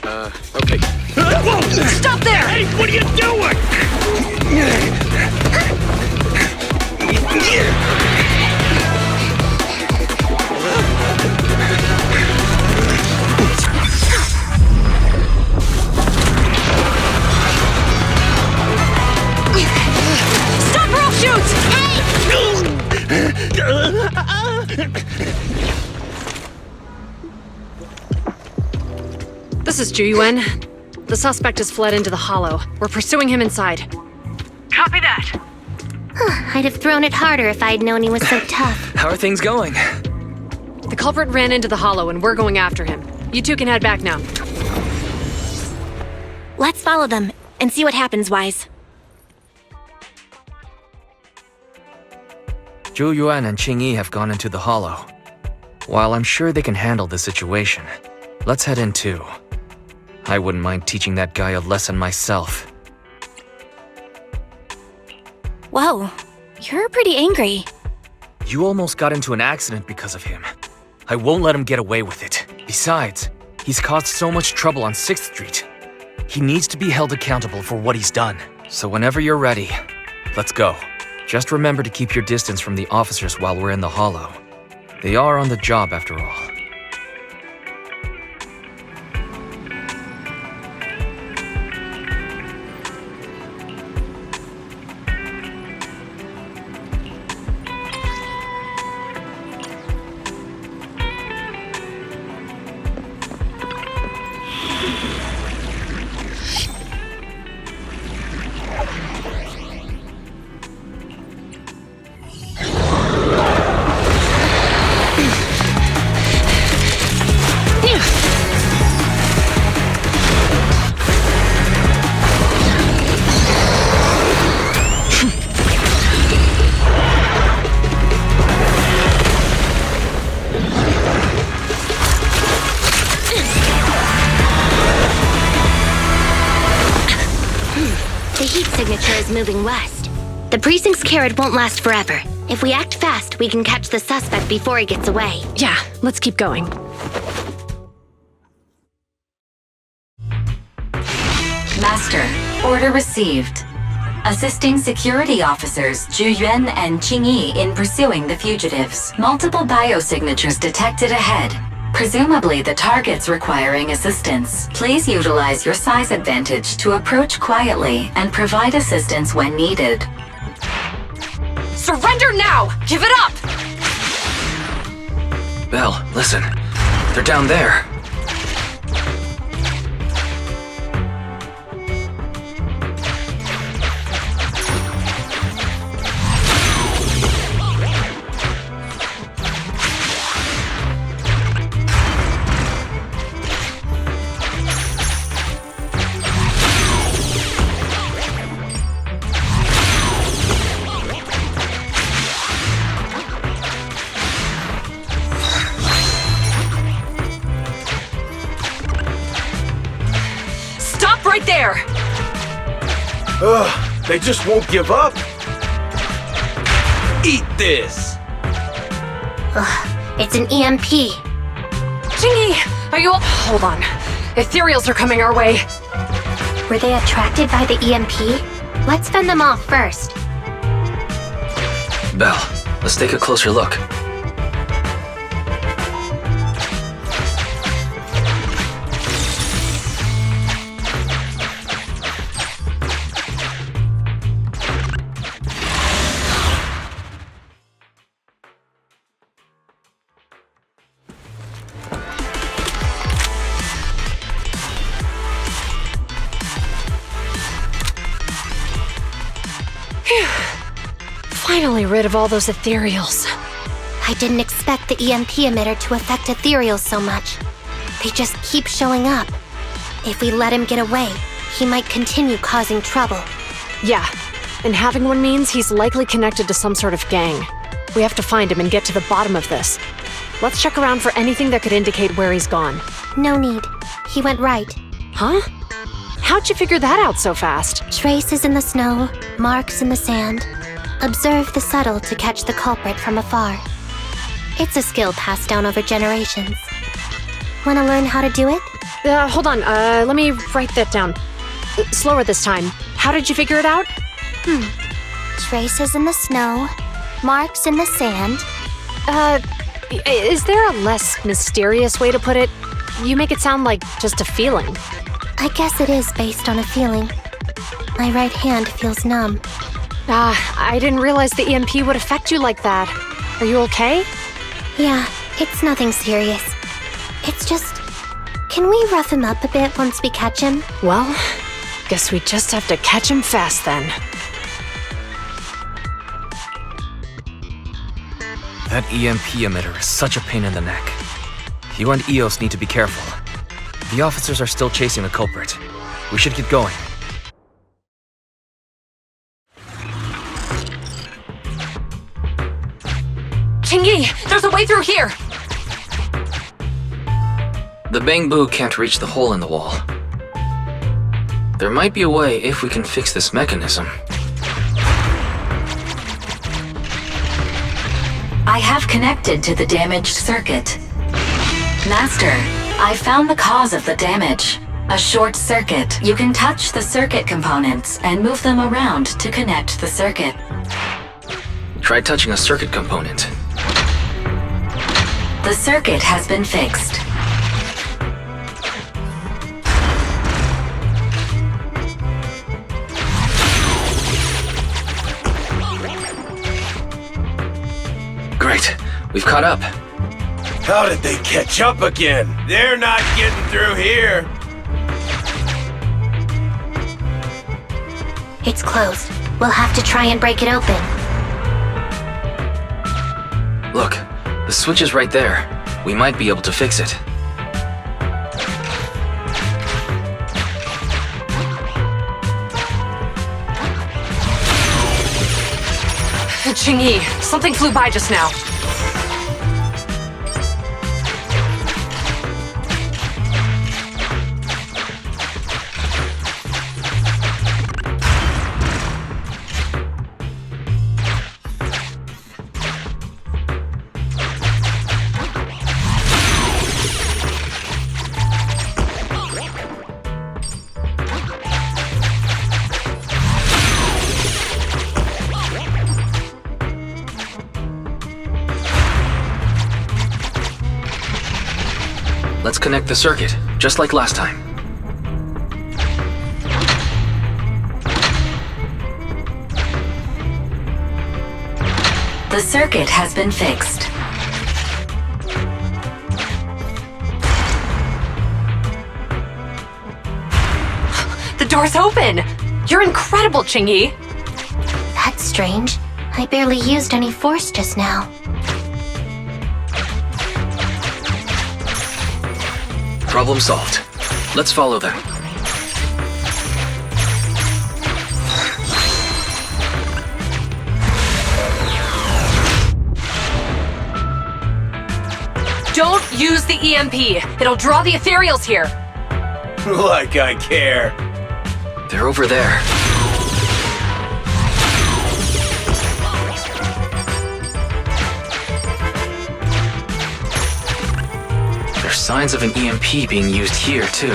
Okay. Stop there! Hey, what are you doing? Stop or I'll shoot! This is Zhu Yuan. The suspect has fled into the hollow. We're pursuing him inside. Copy that. I'd have thrown it harder if I'd known he was so tough. How are things going? The culprit ran into the hollow and we're going after him. You two can head back now. Let's follow them and see what happens, Wise. Zhu Yuan and Qingyi have gone into the hollow. While I'm sure they can handle the situation, let's head in too. I wouldn't mind teaching that guy a lesson myself. Whoa, you're pretty angry. You almost got into an accident because of him. I won't let him get away with it. Besides, he's caused so much trouble on 6th Street. He needs to be held accountable for what he's done. So whenever you're ready, let's go. Just remember to keep your distance from the officers while we're in the hollow. They are on the job after all. Moving west. The precinct's carrot won't last forever. If we act fast, we can catch the suspect before he gets away. Yeah, let's keep going. Master, order received. Assisting security officers Zhu Yuan and Qingyi in pursuing the fugitives. Multiple biosignatures detected ahead. Presumably the target's requiring assistance. Please utilize your size advantage to approach quietly and provide assistance when needed. Surrender now! Give it up! Belle, listen. They're down there. Right there! They just won't give up. Eat this! It's an EMP. Qingyi, are you... Hold on. Ethereals are coming our way. Were they attracted by the EMP? Let's fend them off first. Belle, let's take a closer look. Finally rid of all those ethereals. I didn't expect the EMP emitter to affect ethereals so much. They just keep showing up. If we let him get away, he might continue causing trouble. Yeah, and having one means he's likely connected to some sort of gang. We have to find him and get to the bottom of this. Let's check around for anything that could indicate where he's gone. No need. He went right. Huh? How'd you figure that out so fast? Traces in the snow, marks in the sand. Observe the subtle to catch the culprit from afar. It's a skill passed down over generations. Want to learn how to do it? Hold on, let me write that down. Slower this time. How did you figure it out? Traces in the snow, marks in the sand. Is there a less mysterious way to put it? You make it sound like just a feeling. I guess it is based on a feeling. My right hand feels numb. I didn't realize the EMP would affect you like that. Are you okay? Yeah, it's nothing serious. It's just... Can we rough him up a bit once we catch him? Well, guess we just have to catch him fast then. That EMP emitter is such a pain in the neck. You and EOS need to be careful. The officers are still chasing the culprit. We should get going. Qingyi, there's a way through here! The bamboo can't reach the hole in the wall. There might be a way if we can fix this mechanism. I have connected to the damaged circuit. Master, I found the cause of the damage. A short circuit. You can touch the circuit components and move them around to connect the circuit. Try touching a circuit component. The circuit has been fixed. Great. We've caught up. How did they catch up again? They're not getting through here. It's closed. We'll have to try and break it open. Look, the switch is right there. We might be able to fix it. Qingyi, something flew by just now. Let's connect the circuit, just like last time. The circuit has been fixed. The door's open! You're incredible, Qingyi! That's strange. I barely used any force just now. Problem solved. Let's follow them. Don't use the EMP! It'll draw the ethereals here! Like I care. They're over there. There's signs of an EMP being used here, too.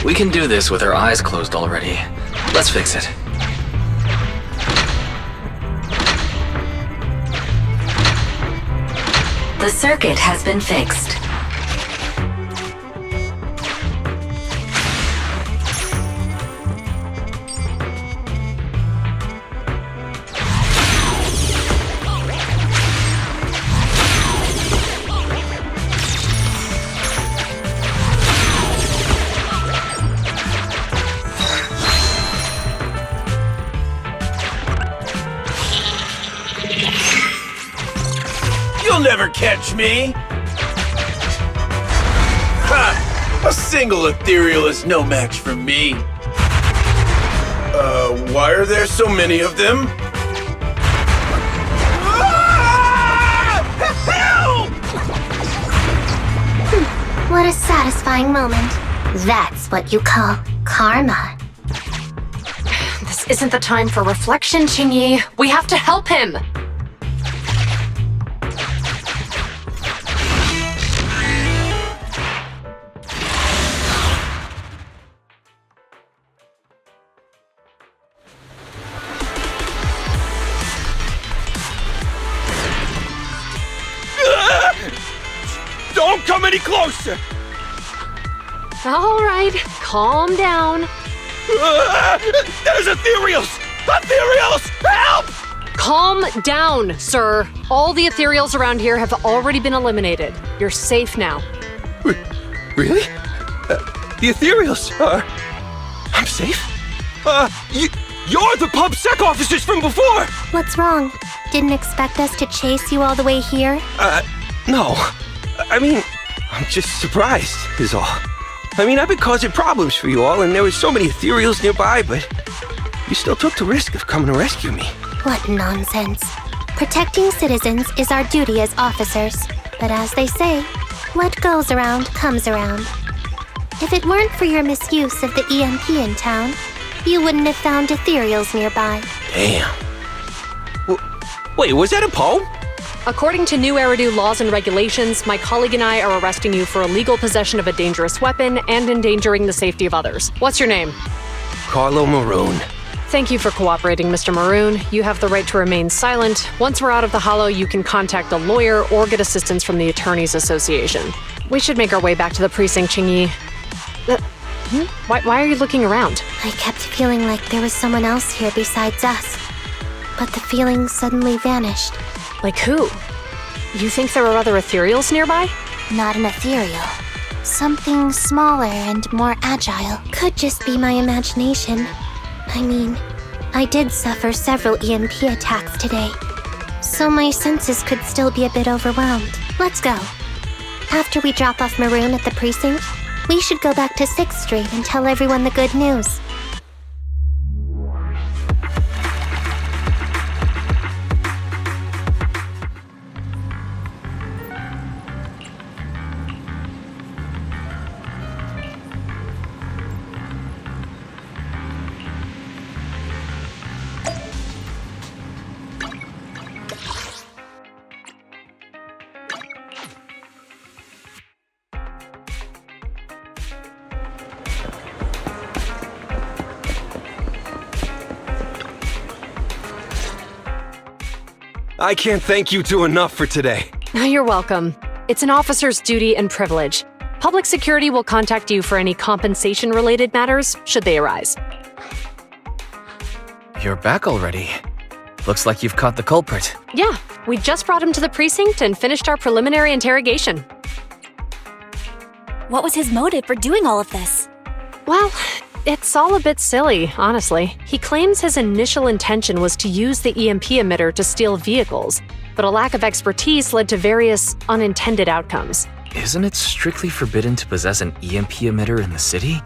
We can do this with our eyes closed already. Let's fix it. The circuit has been fixed. You'll never catch me! Ha! A single ethereal is no match for me. Why are there so many of them? Help! What a satisfying moment. That's what you call karma. This isn't the time for reflection, Qingyi. We have to help him. Don't come any closer! All right, calm down. There's ethereals! Ethereals! Help! Calm down, sir. All the ethereals around here have already been eliminated. You're safe now. Really? The ethereals are... I'm safe? You're the pub sec officers from before! What's wrong? Didn't expect us to chase you all the way here? No. I mean, I'm just surprised, is all. I mean, I've been causing problems for you all, and there were so many ethereals nearby, but you still took the risk of coming to rescue me. What nonsense. Protecting citizens is our duty as officers. But as they say, what goes around comes around. If it weren't for your misuse of the EMP in town, you wouldn't have found ethereals nearby. Damn. Wait, was that a poem? According to new Eridu laws and regulations, my colleague and I are arresting you for illegal possession of a dangerous weapon and endangering the safety of others. What's your name? Carlo Maroon. Thank you for cooperating, Mr. Maroon. You have the right to remain silent. Once we're out of the hollow, you can contact a lawyer or get assistance from the Attorneys Association. We should make our way back to the precinct, Qingyi. Why are you looking around? I kept feeling like there was someone else here besides us. But the feeling suddenly vanished. Like who? You think there are other ethereals nearby? Not an ethereal. Something smaller and more agile. Could just be my imagination. I mean, I did suffer several EMP attacks today, so my senses could still be a bit overwhelmed. Let's go. After we drop off Maroon at the precinct, we should go back to 6th Street and tell everyone the good news. I can't thank you two enough for today. You're welcome. It's an officer's duty and privilege. Public security will contact you for any compensation-related matters, should they arise. You're back already. Looks like you've caught the culprit. Yeah, we just brought him to the precinct and finished our preliminary interrogation. What was his motive for doing all of this? Well, it's all a bit silly, honestly. He claims his initial intention was to use the EMP emitter to steal vehicles, but a lack of expertise led to various unintended outcomes. Isn't it strictly forbidden to possess an EMP emitter in the city?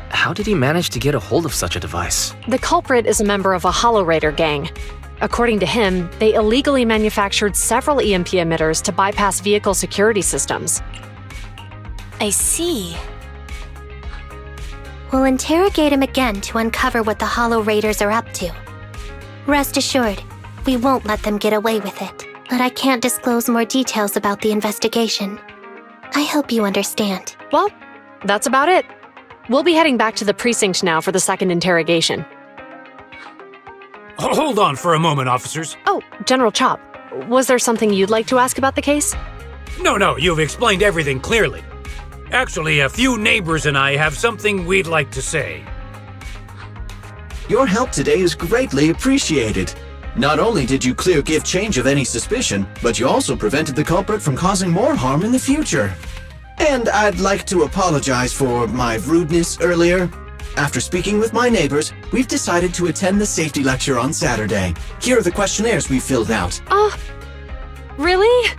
How did he manage to get a hold of such a device? The culprit is a member of a Hollow Raider gang. According to him, they illegally manufactured several EMP emitters to bypass vehicle security systems. I see. We'll interrogate him again to uncover what the Hollow Raiders are up to. Rest assured, we won't let them get away with it. But I can't disclose more details about the investigation. I hope you understand. Well, that's about it. We'll be heading back to the precinct now for the second interrogation. Hold on for a moment, officers. Oh, General Chop, was there something you'd like to ask about the case? No, you've explained everything clearly. Actually, a few neighbors and I have something we'd like to say. Your help today is greatly appreciated. Not only did you clear give change of any suspicion, but you also prevented the culprit from causing more harm in the future. And I'd like to apologize for my rudeness earlier. After speaking with my neighbors, we've decided to attend the safety lecture on Saturday. Here are the questionnaires we filled out. Really?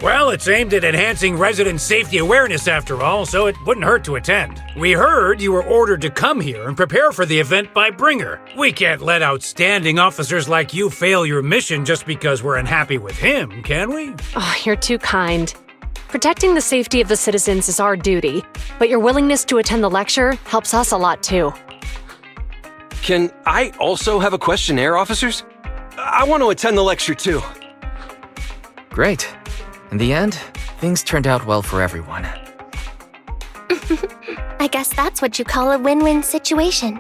Well, it's aimed at enhancing resident safety awareness after all, so it wouldn't hurt to attend. We heard you were ordered to come here and prepare for the event by Bringer. We can't let outstanding officers like you fail your mission just because we're unhappy with him, can we? Oh, you're too kind. Protecting the safety of the citizens is our duty, but your willingness to attend the lecture helps us a lot too. Can I also have a questionnaire, officers? I want to attend the lecture too. Great. In the end, things turned out well for everyone. I guess that's what you call a win-win situation.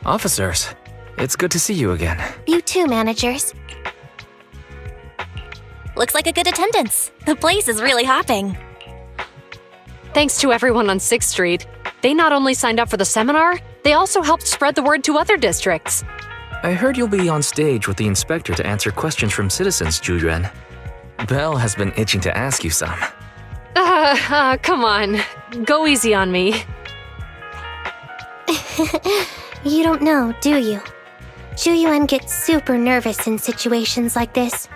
Officers, it's good to see you again. You too, managers. Looks like a good attendance. The place is really hopping. Thanks to everyone on 6th Street. They not only signed up for the seminar, they also helped spread the word to other districts. I heard you'll be on stage with the inspector to answer questions from citizens, Zhu Yuan. Belle has been itching to ask you some. Come on. Go easy on me. You don't know, do you? Zhu Yuan gets super nervous in situations like this.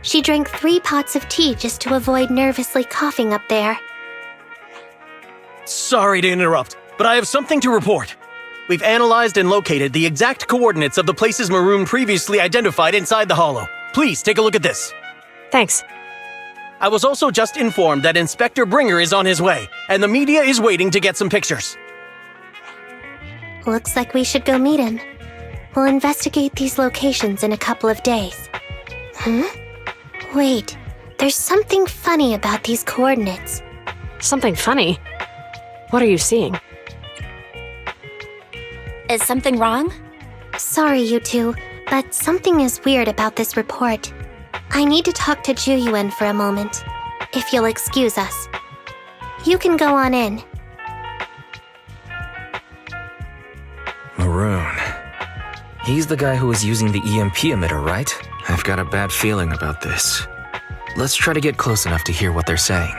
She drank 3 pots of tea just to avoid nervously coughing up there. Sorry to interrupt, but I have something to report. We've analyzed and located the exact coordinates of the places Maroon previously identified inside the hollow. Please take a look at this. Thanks. I was also just informed that Inspector Bringer is on his way, and the media is waiting to get some pictures. Looks like we should go meet him. We'll investigate these locations in a couple of days. Wait, there's something funny about these coordinates. Something funny? What are you seeing? Is something wrong? Sorry, you two, but something is weird about this report. I need to talk to Zhu Yuan for a moment, if you'll excuse us. You can go on in. Maroon. He's the guy who was using the EMP emitter, right? I've got a bad feeling about this. Let's try to get close enough to hear what they're saying.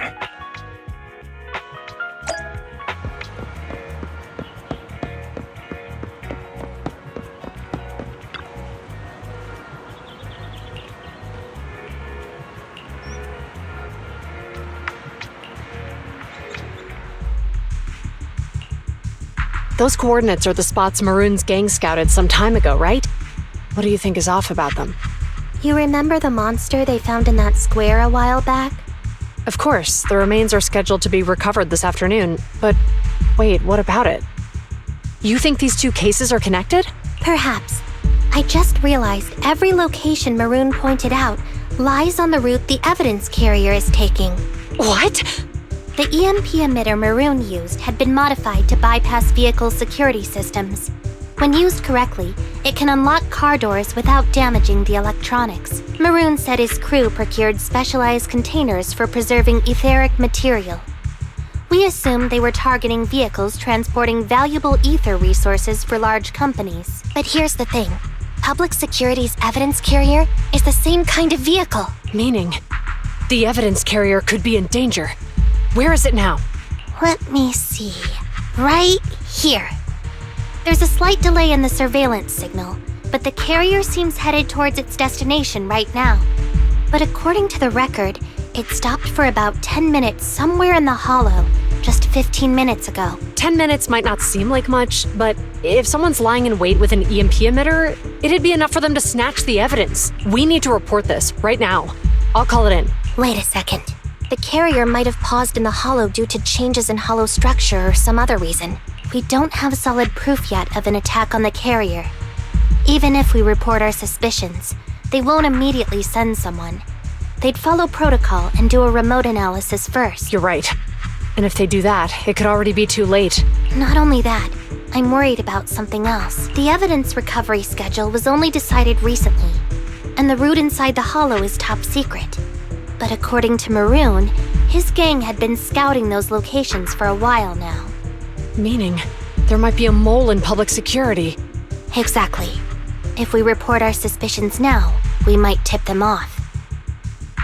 Those coordinates are the spots Maroon's gang scouted some time ago, right? What do you think is off about them? You remember the monster they found in that square a while back? Of course, the remains are scheduled to be recovered this afternoon, but wait, what about it? You think these 2 cases are connected? Perhaps. I just realized every location Maroon pointed out lies on the route the evidence carrier is taking. What? The EMP emitter Maroon used had been modified to bypass vehicle security systems. When used correctly, it can unlock car doors without damaging the electronics. Maroon said his crew procured specialized containers for preserving etheric material. We assumed they were targeting vehicles transporting valuable ether resources for large companies. But here's the thing. Public Security's evidence carrier is the same kind of vehicle. Meaning, the evidence carrier could be in danger. Where is it now? Let me see. Right here. There's a slight delay in the surveillance signal, but the carrier seems headed towards its destination right now. But according to the record, it stopped for about 10 minutes somewhere in the hollow, just 15 minutes ago. 10 minutes might not seem like much, but if someone's lying in wait with an EMP emitter, it'd be enough for them to snatch the evidence. We need to report this right now. I'll call it in. Wait a second. The carrier might have paused in the hollow due to changes in hollow structure or some other reason. We don't have solid proof yet of an attack on the carrier. Even if we report our suspicions, they won't immediately send someone. They'd follow protocol and do a remote analysis first. You're right. And if they do that, it could already be too late. Not only that, I'm worried about something else. The evidence recovery schedule was only decided recently, and the route inside the hollow is top secret. But according to Maroon, his gang had been scouting those locations for a while now. Meaning, there might be a mole in public security. Exactly. If we report our suspicions now, we might tip them off.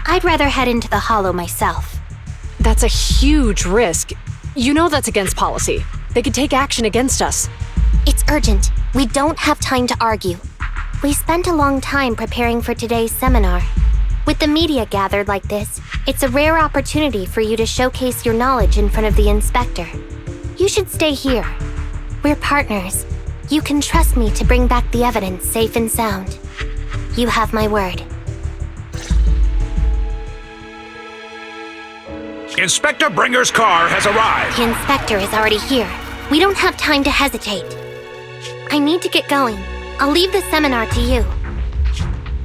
I'd rather head into the hollow myself. That's a huge risk. You know that's against policy. They could take action against us. It's urgent. We don't have time to argue. We spent a long time preparing for today's seminar. With the media gathered like this, it's a rare opportunity for you to showcase your knowledge in front of the inspector. You should stay here. We're partners. You can trust me to bring back the evidence safe and sound. You have my word. Inspector Bringer's car has arrived. The inspector is already here. We don't have time to hesitate. I need to get going. I'll leave the seminar to you.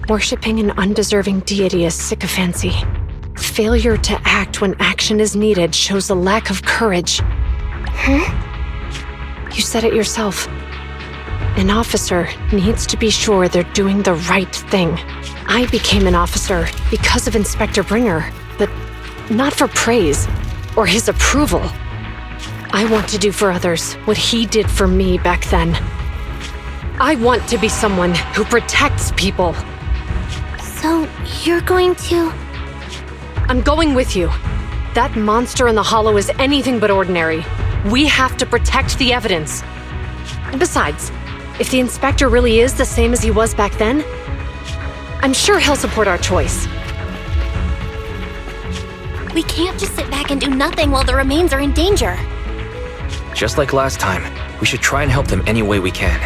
Worshipping an undeserving deity is sycophancy. Failure to act when action is needed shows a lack of courage. Huh? You said it yourself. An officer needs to be sure they're doing the right thing. I became an officer because of Inspector Bringer, but not for praise or his approval. I want to do for others what he did for me back then. I want to be someone who protects people. So, you're going to... I'm going with you. That monster in the hollow is anything but ordinary. We have to protect the evidence. Besides, if the inspector really is the same as he was back then, I'm sure he'll support our choice. We can't just sit back and do nothing while the remains are in danger. Just like last time, we should try and help them any way we can.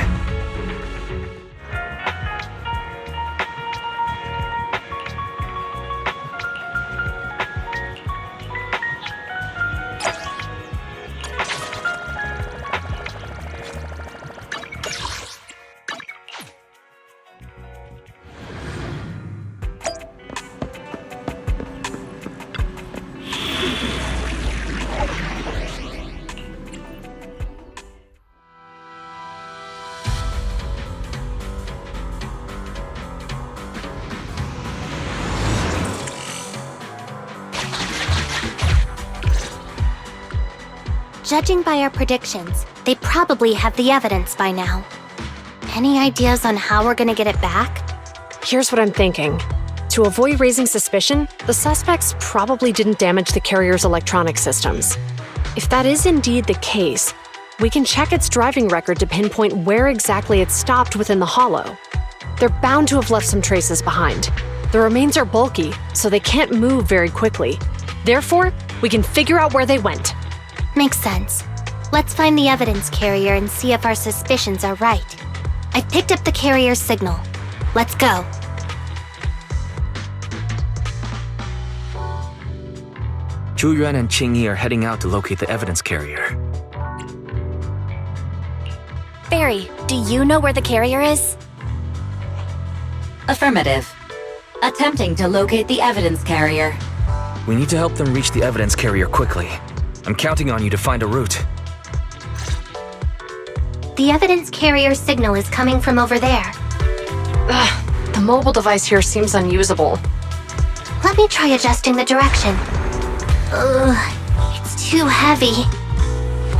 Judging by our predictions, they probably have the evidence by now. Any ideas on how we're gonna get it back? Here's what I'm thinking. To avoid raising suspicion, the suspects probably didn't damage the carrier's electronic systems. If that is indeed the case, we can check its driving record to pinpoint where exactly it stopped within the hollow. They're bound to have left some traces behind. The remains are bulky, so they can't move very quickly. Therefore, we can figure out where they went. Makes sense. Let's find the evidence carrier and see if our suspicions are right. I picked up the carrier's signal. Let's go. Zhu Yuan and Qingyi are heading out to locate the evidence carrier. Barry, do you know where the carrier is? Affirmative. Attempting to locate the evidence carrier. We need to help them reach the evidence carrier quickly. I'm counting on you to find a route. The evidence carrier signal is coming from over there. Ugh, the mobile device here seems unusable. Let me try adjusting the direction. Ugh, it's too heavy.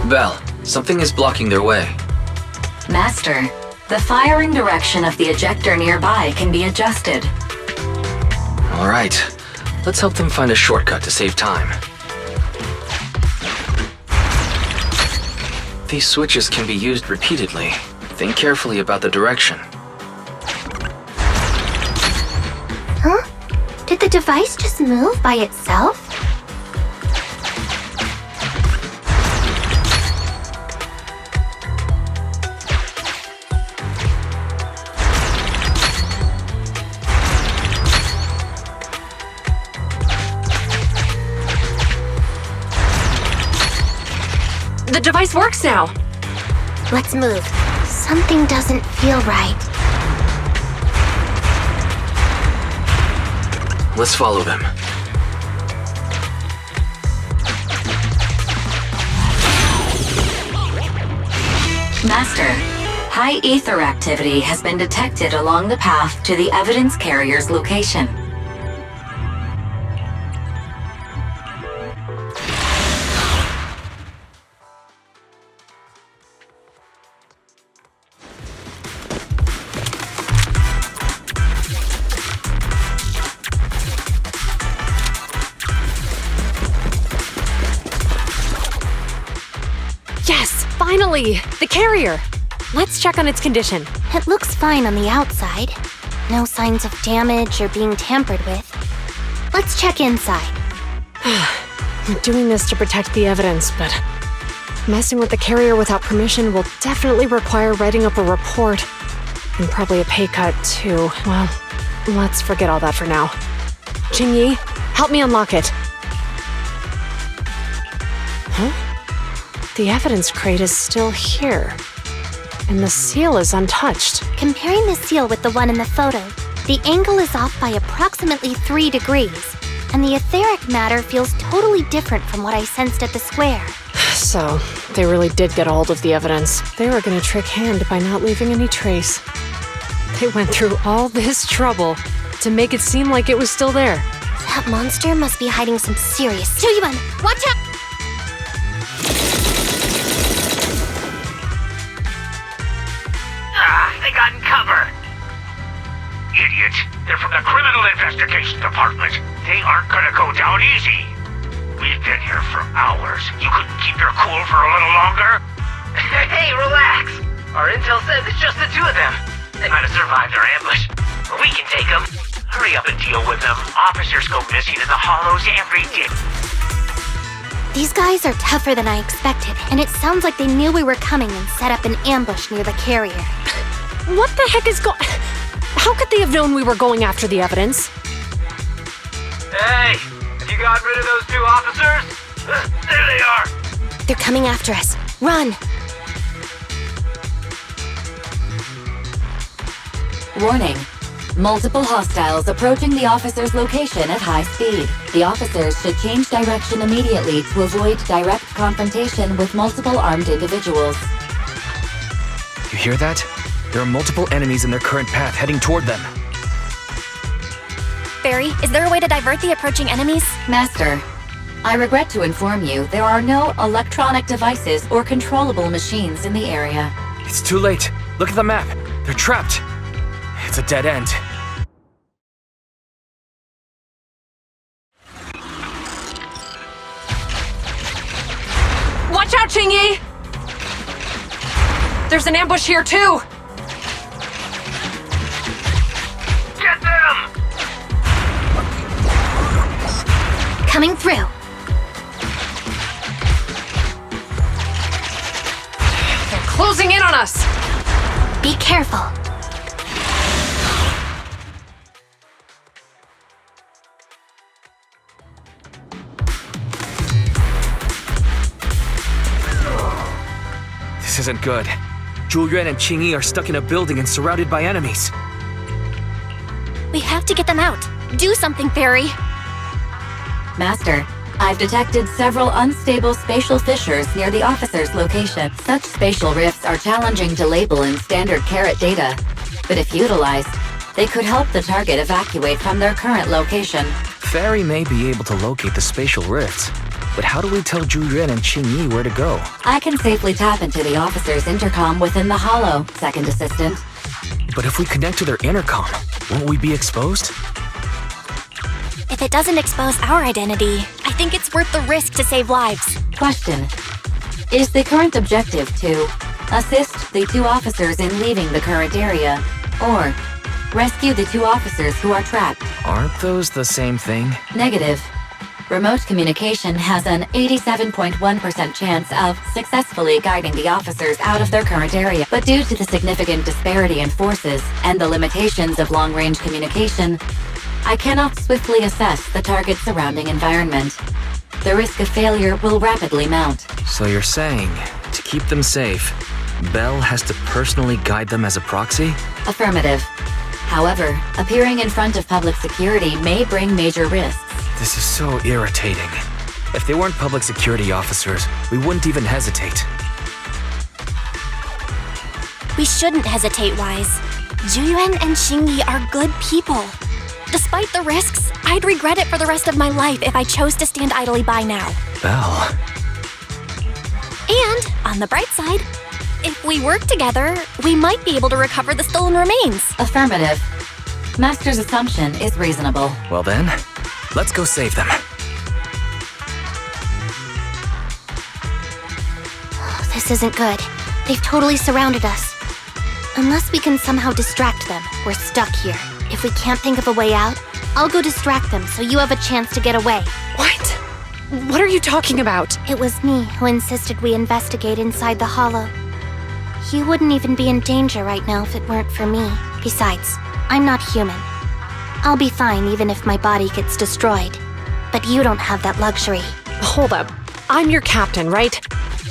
Belle, something is blocking their way. Master, the firing direction of the ejector nearby can be adjusted. All right, let's help them find a shortcut to save time. These switches can be used repeatedly. Think carefully about the direction. Huh? Did the device just move by itself? The device works now! Let's move. Something doesn't feel right. Let's follow them. Master, high ether activity has been detected along the path to the evidence carrier's location. Finally! The carrier! Let's check on its condition. It looks fine on the outside. No signs of damage or being tampered with. Let's check inside. I'm doing this to protect the evidence, but messing with the carrier without permission will definitely require writing up a report. And probably a pay cut, too. Well, let's forget all that for now. Qingyi, help me unlock it. Huh? The evidence crate is still here. And the seal is untouched. Comparing the seal with the one in the photo, the angle is off by approximately 3 degrees, and the etheric matter feels totally different from what I sensed at the square. So, they really did get a hold of the evidence. They were gonna trick Hand by not leaving any trace. They went through all this trouble to make it seem like it was still there. That monster must be hiding some serious. Zhu Yuan, watch out! They got in cover. Idiot. They're from the Criminal Investigation Department. They aren't gonna go down easy. We've been here for hours. You couldn't keep your cool for a little longer? Hey, relax. Our intel says it's just the two of them. They might have survived our ambush, but we can take them. Hurry up and deal with them. Officers go missing in the hollows every day. These guys are tougher than I expected, and it sounds like they knew we were coming and set up an ambush near the carrier. What the heck is going... How could they have known we were going after the evidence? Hey, have you gotten rid of those two officers? There they are. They're coming after us. Run! Warning. Multiple hostiles approaching the officer's location at high speed. The officers should change direction immediately to avoid direct confrontation with multiple armed individuals. You hear that? There are multiple enemies in their current path heading toward them. Barry, is there a way to divert the approaching enemies? Master, I regret to inform you there are no electronic devices or controllable machines in the area. It's too late. Look at the map. They're trapped. It's a dead end. Watch out, Qingyi! There's an ambush here, too! Get them! Coming through. They're closing in on us! Be careful. This isn't good. Zhu Yuan and Qingyi are stuck in a building and surrounded by enemies. We have to get them out. Do something, Barry. Master, I've detected several unstable spatial fissures near the officer's location. Such spatial rifts are challenging to label in standard carat data, but if utilized, they could help the target evacuate from their current location. Fairy may be able to locate the spatial rifts, but how do we tell Zhu Yuan and Qingyi where to go? I can safely tap into the officer's intercom within the hollow, second assistant. But if we connect to their intercom, won't we be exposed? If it doesn't expose our identity, I think it's worth the risk to save lives. Question. Is the current objective to assist the two officers in leaving the current area, or rescue the two officers who are trapped? Aren't those the same thing? Negative. Remote communication has an 87.1% chance of successfully guiding the officers out of their current area. But due to the significant disparity in forces and the limitations of long-range communication, I cannot swiftly assess the target's surrounding environment. The risk of failure will rapidly mount. So you're saying, to keep them safe, Belle has to personally guide them as a proxy? Affirmative. However, appearing in front of public security may bring major risks. This is so irritating. If they weren't public security officers, we wouldn't even hesitate. We shouldn't hesitate, Wise. Zhu Yuan and Qingyi are good people. Despite the risks, I'd regret it for the rest of my life if I chose to stand idly by now. Belle. And, on the bright side, if we work together, we might be able to recover the stolen remains. Affirmative. Master's assumption is reasonable. Well then, let's go save them. Oh, this isn't good. They've totally surrounded us. Unless we can somehow distract them, we're stuck here. If we can't think of a way out, I'll go distract them so you have a chance to get away. What? What are you talking about? It was me who insisted we investigate inside the hollow. You wouldn't even be in danger right now if it weren't for me. Besides, I'm not human. I'll be fine even if my body gets destroyed. But you don't have that luxury. Hold up. I'm your captain, right?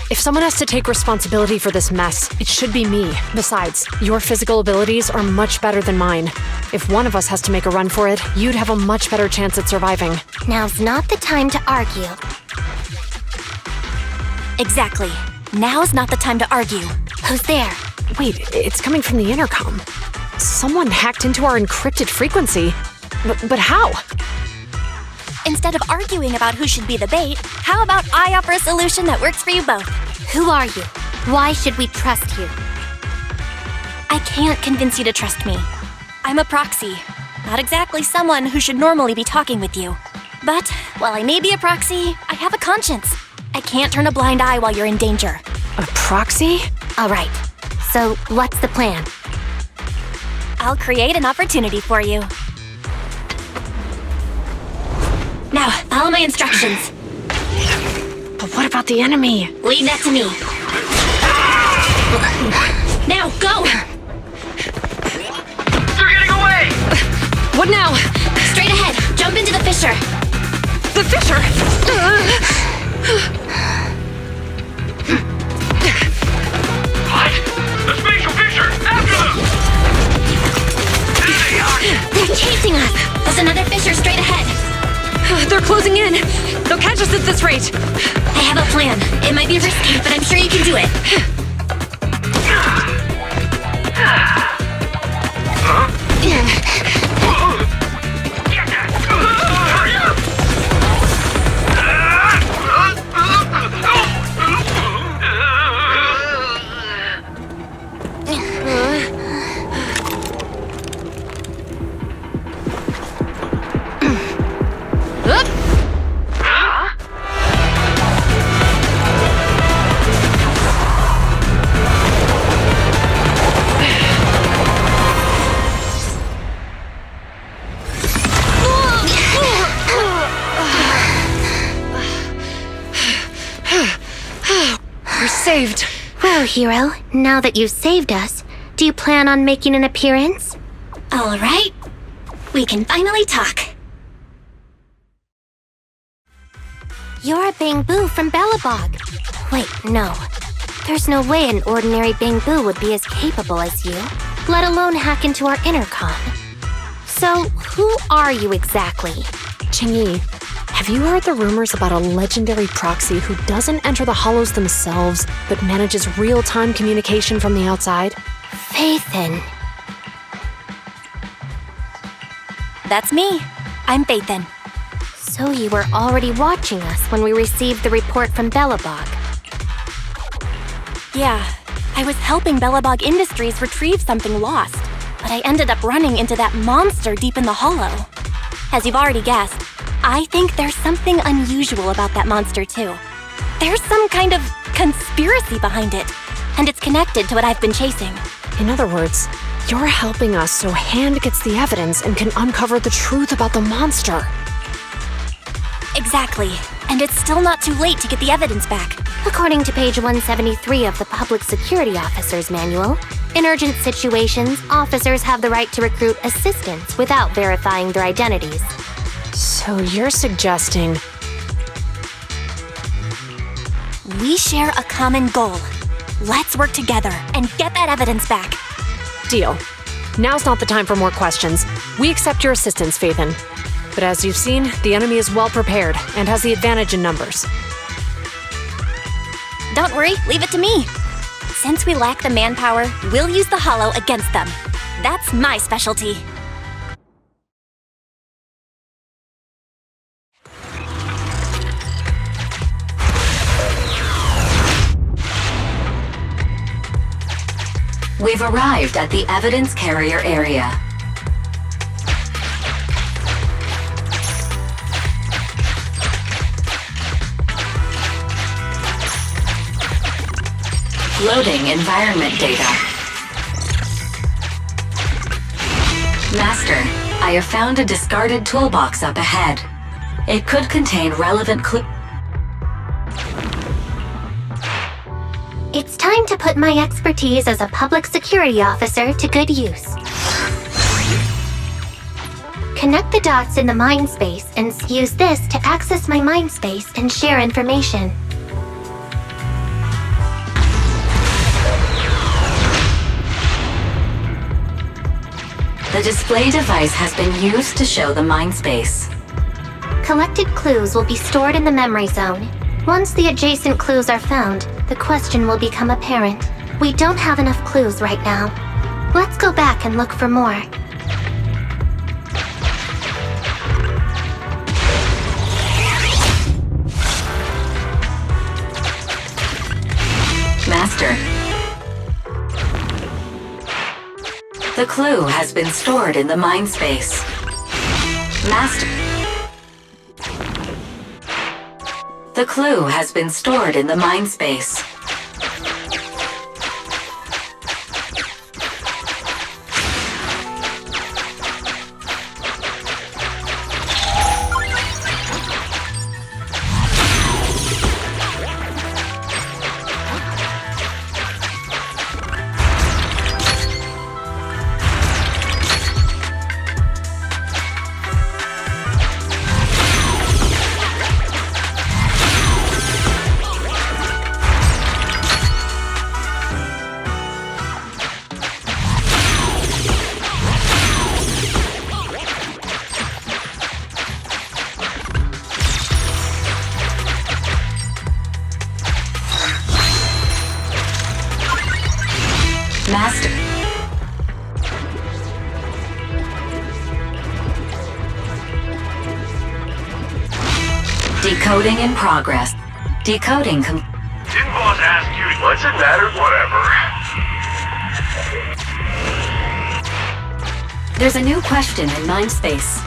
If someone has to take responsibility for this mess, it should be me. Besides, your physical abilities are much better than mine. If one of us has to make a run for it, you'd have a much better chance at surviving. Now's not the time to argue. Exactly. Now's not the time to argue. Who's there? Wait, it's coming from the intercom. Someone hacked into our encrypted frequency. But how? Instead of arguing about who should be the bait, how about I offer a solution that works for you both? Who are you? Why should we trust you? I can't convince you to trust me. I'm a proxy. Not exactly someone who should normally be talking with you. But while I may be a proxy, I have a conscience. I can't turn a blind eye while you're in danger. A proxy? All right. So, what's the plan? I'll create an opportunity for you. Now, follow my instructions. But what about the enemy? Leave that to me. Now, go! They're getting away! What now? Straight ahead. Jump into the fissure. The fissure? What? The spatial fissure! After them! There they are! They're chasing us. There's another fissure straight ahead. They're closing in. They'll catch us at this rate. I have a plan. It might be risky, but I'm sure you can do it. Saved. Well, hero, now that you've saved us, do you plan on making an appearance? All right. We can finally talk. You're a Bangbu from Bellabog. Wait, no. There's no way an ordinary Bangbu would be as capable as you, let alone hack into our intercom. So, who are you exactly? Qingyi, have you heard the rumors about a legendary proxy who doesn't enter the hollows themselves, but manages real-time communication from the outside? Faithin. That's me. I'm Faithin. So you were already watching us when we received the report from Bellabog. Yeah, I was helping Bellabog Industries retrieve something lost, but I ended up running into that monster deep in the hollow. As you've already guessed, I think there's something unusual about that monster too. There's some kind of conspiracy behind it, and it's connected to what I've been chasing. In other words, you're helping us so Hand gets the evidence and can uncover the truth about the monster. Exactly, and it's still not too late to get the evidence back. According to page 173 of the Public Security Officer's Manual, in urgent situations, officers have the right to recruit assistants without verifying their identities. So you're suggesting... We share a common goal. Let's work together and get that evidence back. Deal. Now's not the time for more questions. We accept your assistance, Faithin. But as you've seen, the enemy is well prepared and has the advantage in numbers. Don't worry, leave it to me. Since we lack the manpower, we'll use the hollow against them. That's my specialty. We've arrived at the evidence carrier area. Loading environment data. Master, I have found a discarded toolbox up ahead. It could contain relevant clues. It's time to put my expertise as a public security officer to good use. Connect the dots in the mind space and use this to access my mind space and share information. The display device has been used to show the mind space. Collected clues will be stored in the memory zone. Once the adjacent clues are found, the question will become apparent. We don't have enough clues right now. Let's go back and look for more. Master. The clue has been stored in the mind space. Master. The clue has been stored in the mind space. Master. Decoding in progress. Decoding Didn't boss ask you? What's it matter? Whatever. There's a new question in mind space.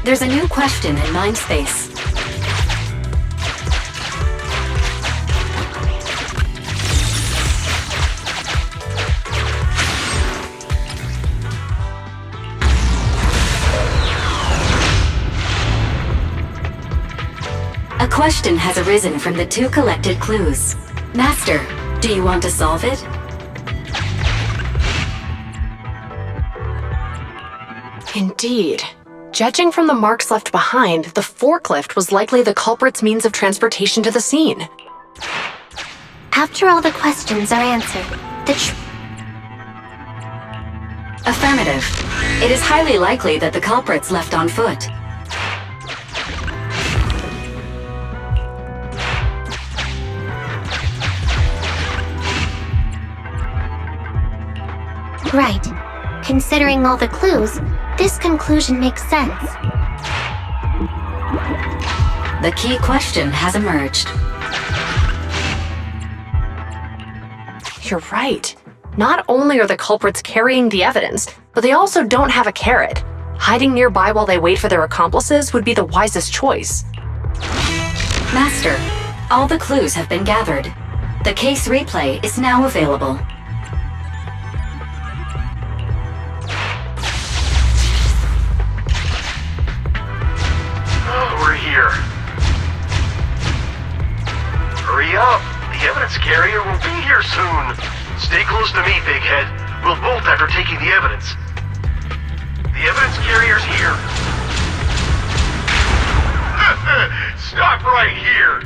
There's a new question in mind space. A question has arisen from the two collected clues. Master, do you want to solve it? Indeed. Judging from the marks left behind, the forklift was likely the culprit's means of transportation to the scene. After all the questions are answered, Affirmative. It is highly likely that the culprits left on foot. Right. Considering all the clues, this conclusion makes sense. The key question has emerged. You're right. Not only are the culprits carrying the evidence, but they also don't have a carrot. Hiding nearby while they wait for their accomplices would be the wisest choice. Master, all the clues have been gathered. The case replay is now available. We're here. Hurry up! The evidence carrier will be here soon. Stay close to me, big head. We'll bolt after taking the evidence. The evidence carrier's here. Stop right here!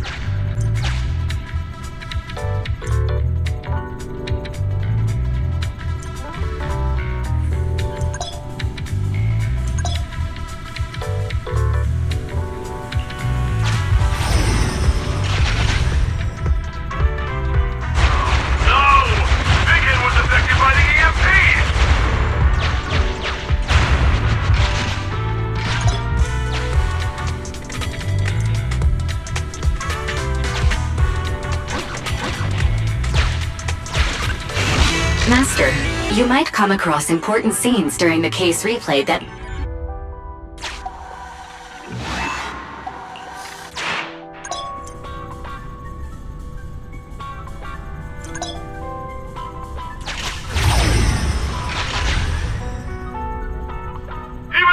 Master, you might come across important scenes during the case replay that... Even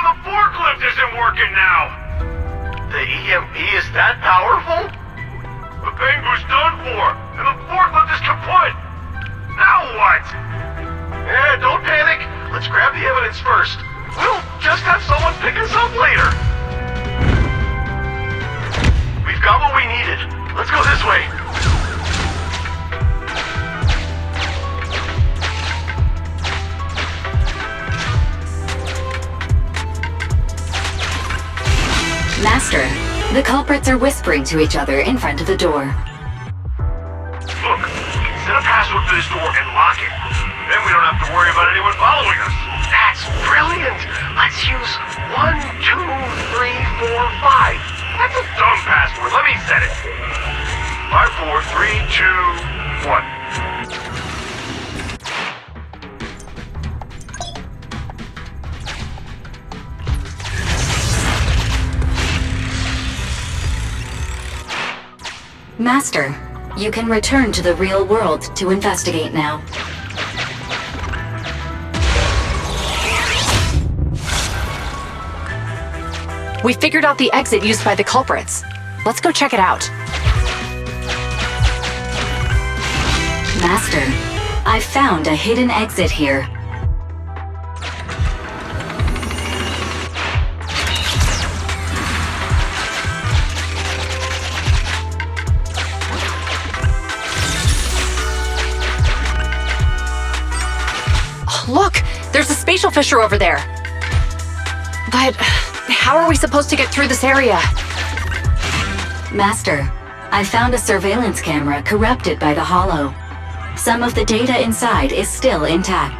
the forklift isn't working now! The EMP is that powerful? The Bangu's done for, and the forklift is kaput! Now what? Don't panic. Let's grab the evidence first. We'll just have someone pick us up later. We've got what we needed. Let's go this way. Master, the culprits are whispering to each other in front of the door. Look, set a password for this door and lock it. Then we don't have to worry about anyone following us. That's brilliant. Let's use 1, 2, 3, 4, 5. That's a dumb password. Let me set it. 5, 4, 3, 2, 1. Master, you can return to the real world to investigate now. We figured out the exit used by the culprits. Let's go check it out. Master, I found a hidden exit here. Look! There's a spatial fissure over there! But how are we supposed to get through this area? Master, I found a surveillance camera corrupted by the Hollow. Some of the data inside is still intact.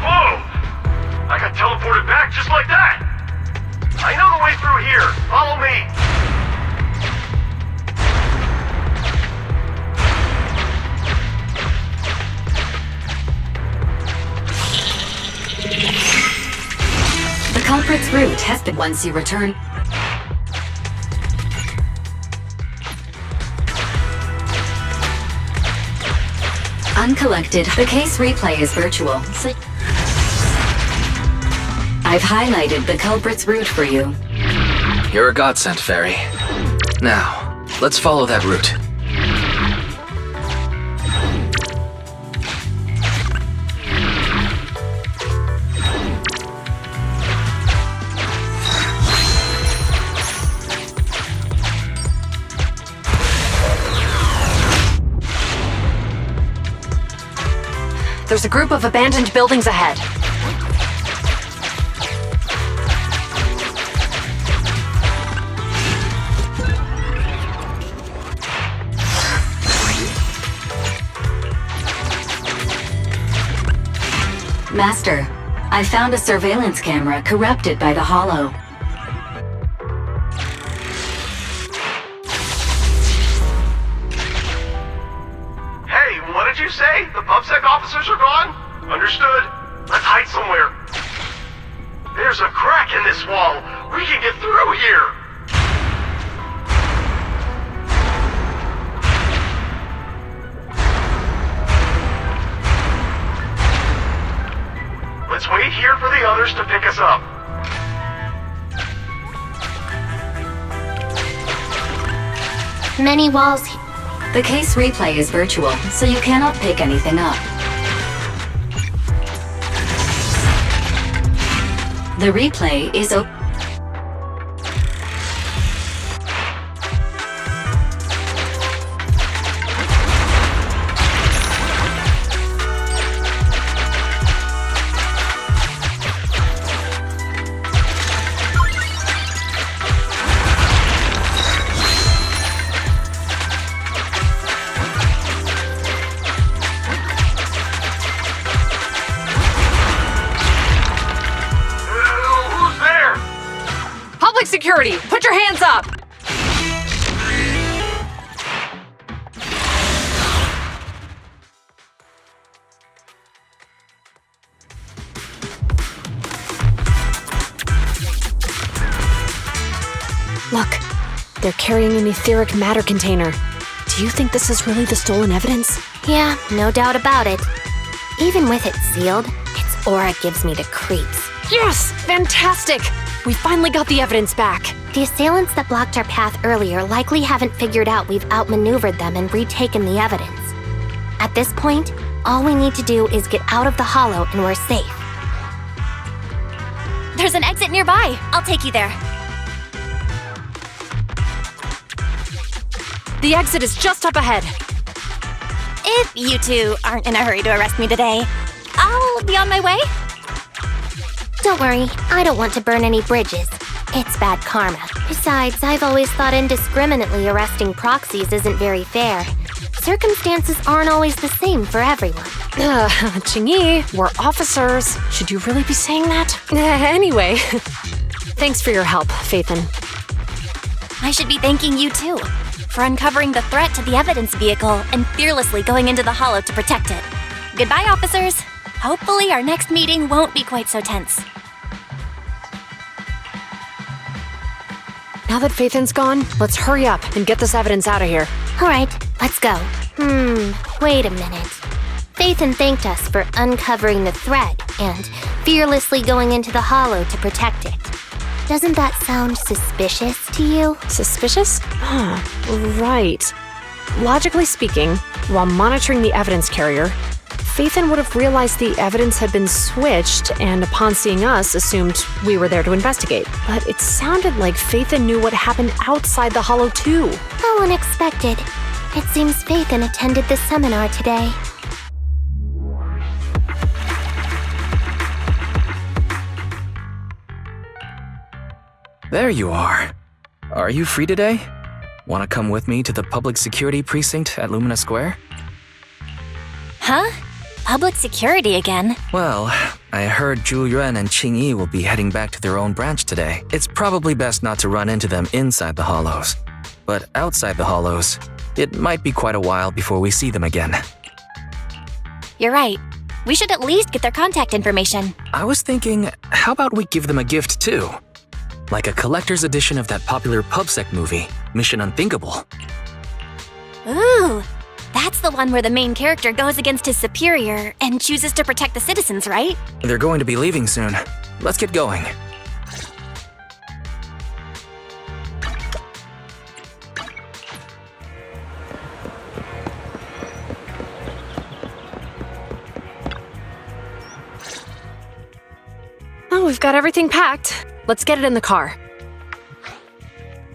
Whoa! I got teleported back just like that! I know the way through here. Follow me. The culprit's route has been once you return. Uncollected, the case replay is virtual, so I've highlighted the culprit's route for you. You're a godsend, Fairy. Now, let's follow that route. There's a group of abandoned buildings ahead. Master, I found a surveillance camera corrupted by the Hollow. Hey, what did you say? The PubSec officers are gone? Understood. Let's hide somewhere. There's a crack in this wall. We can get through here. Let's wait here for the others to pick us up. Many walls. The case replay is virtual, so you cannot pick anything up. The replay is open. Security, put your hands up! Look, they're carrying an etheric matter container. Do you think this is really the stolen evidence? Yeah, no doubt about it. Even with it sealed, its aura gives me the creeps. Yes! Fantastic! We finally got the evidence back. The assailants that blocked our path earlier likely haven't figured out we've outmaneuvered them and retaken the evidence. At this point, all we need to do is get out of the hollow and we're safe. There's an exit nearby. I'll take you there. The exit is just up ahead. If you two aren't in a hurry to arrest me today, I'll be on my way. Don't worry, I don't want to burn any bridges. It's bad karma. Besides, I've always thought indiscriminately arresting proxies isn't very fair. Circumstances aren't always the same for everyone. Qingyi, we're officers. Should you really be saying that? Anyway, thanks for your help, Phaethon. I should be thanking you too, for uncovering the threat to the evidence vehicle and fearlessly going into the hollow to protect it. Goodbye, officers. Hopefully our next meeting won't be quite so tense. Now that Phaethon's gone, let's hurry up and get this evidence out of here. All right, let's go. Wait a minute. Phaethon thanked us for uncovering the threat and fearlessly going into the hollow to protect it. Doesn't that sound suspicious to you? Suspicious? Right. Logically speaking, while monitoring the evidence carrier, Phaethon would have realized the evidence had been switched and upon seeing us assumed we were there to investigate. But it sounded like Phaethon knew what happened outside the hollow too. How unexpected. It seems Phaethon attended the seminar today. There you are. Are you free today? Want to come with me to the public security precinct at Lumina Square? Huh? Public security again? Well, I heard Zhu Yuan and Qingyi will be heading back to their own branch today. It's probably best not to run into them inside the hollows. But outside the hollows, it might be quite a while before we see them again. You're right. We should at least get their contact information. I was thinking, how about we give them a gift too? Like a collector's edition of that popular PubSec movie, Mission Unthinkable. Ooh, that's the one where the main character goes against his superior and chooses to protect the citizens, right? They're going to be leaving soon. Let's get going. Oh, we've got everything packed. Let's get it in the car.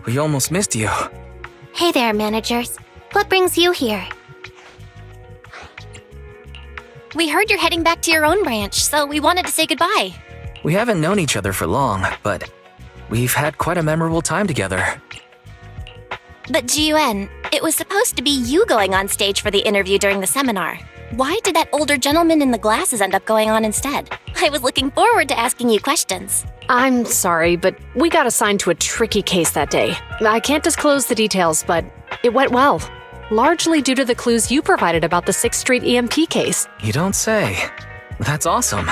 We almost missed you. Hey there, managers. What brings you here? We heard you're heading back to your own branch, so we wanted to say goodbye. We haven't known each other for long, but we've had quite a memorable time together. But Zhu Yuan, it was supposed to be you going on stage for the interview during the seminar. Why did that older gentleman in the glasses end up going on instead? I was looking forward to asking you questions. I'm sorry, but we got assigned to a tricky case that day. I can't disclose the details, but it went well. Largely due to the clues you provided about the 6th Street EMP case. You don't say. That's awesome.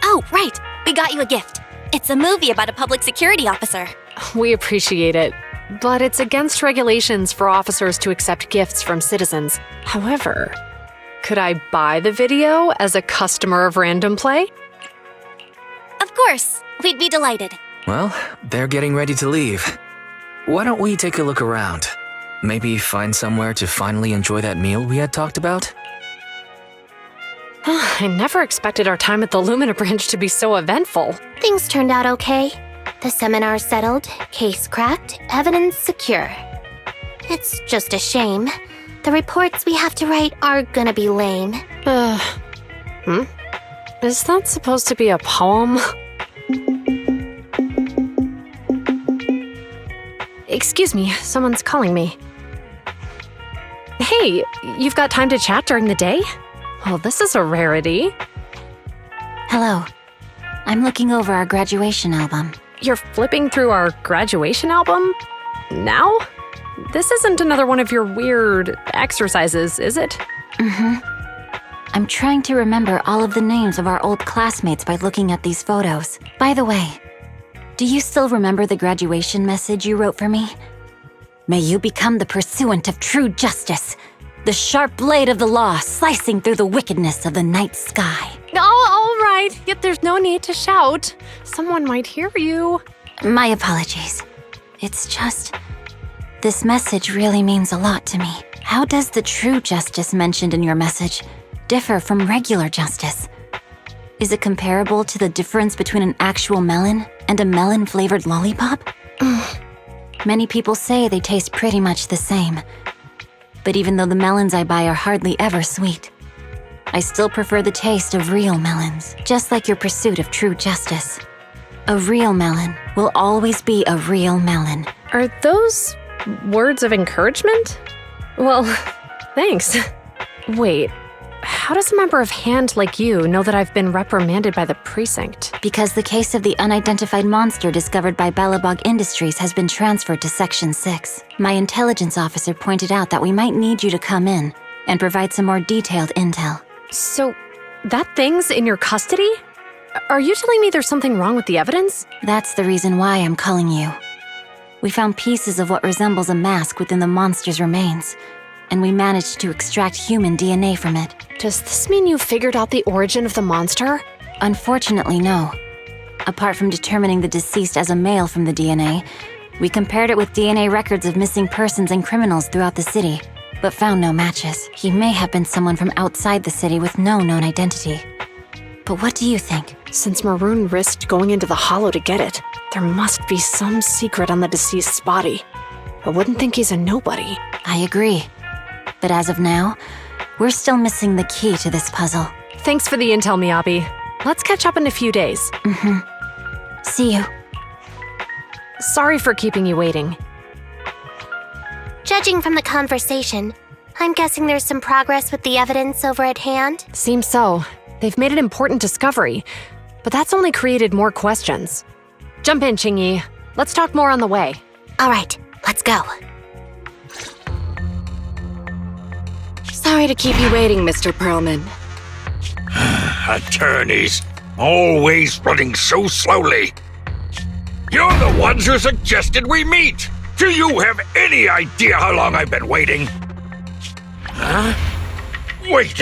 Oh, right. We got you a gift. It's a movie about a public security officer. We appreciate it, but it's against regulations for officers to accept gifts from citizens. However, could I buy the video as a customer of Random Play? Of course. We'd be delighted. Well, they're getting ready to leave. Why don't we take a look around? Maybe find somewhere to finally enjoy that meal we had talked about? I never expected our time at the Lumina branch to be so eventful. Things turned out okay. The seminar settled, case cracked, evidence secure. It's just a shame. The reports we have to write are gonna be lame. Is that supposed to be a poem? Excuse me, someone's calling me. Hey, you've got time to chat during the day? Well, this is a rarity. Hello. I'm looking over our graduation album. You're flipping through our graduation album? Now? This isn't another one of your weird exercises, is it? I'm trying to remember all of the names of our old classmates by looking at these photos. By the way, do you still remember the graduation message you wrote for me? May you become the pursuant of true justice, the sharp blade of the law slicing through the wickedness of the night sky. Oh, all right, yet there's no need to shout. Someone might hear you. My apologies. It's just... this message really means a lot to me. How does the true justice mentioned in your message differ from regular justice? Is it comparable to the difference between an actual melon and a melon-flavored lollipop? Many people say they taste pretty much the same. But even though the melons I buy are hardly ever sweet, I still prefer the taste of real melons, just like your pursuit of true justice. A real melon will always be a real melon. Are those words of encouragement? Well, thanks. Wait, how does a member of Hand like you know that I've been reprimanded by the precinct? Because the case of the unidentified monster discovered by Belobog Industries has been transferred to Section 6. My intelligence officer pointed out that we might need you to come in and provide some more detailed intel. So, that thing's in your custody? Are you telling me there's something wrong with the evidence? That's the reason why I'm calling you. We found pieces of what resembles a mask within the monster's remains, and we managed to extract human DNA from it. Does this mean you figured out the origin of the monster? Unfortunately, no. Apart from determining the deceased as a male from the DNA, we compared it with DNA records of missing persons and criminals throughout the city, but found no matches. He may have been someone from outside the city with no known identity. But what do you think? Since Maroon risked going into the Hollow to get it, there must be some secret on the deceased's body. I wouldn't think he's a nobody. I agree. But as of now, we're still missing the key to this puzzle. Thanks for the intel, Miyabi. Let's catch up in a few days. See you. Sorry for keeping you waiting. Judging from the conversation, I'm guessing there's some progress with the evidence over at Hand? Seems so. They've made an important discovery, but that's only created more questions. Jump in, Qingyi. Let's talk more on the way. All right, let's go. Sorry to keep you waiting, Mr. Perlman. Attorneys, always running so slowly. You're the ones who suggested we meet. Do you have any idea how long I've been waiting? Huh? Wait,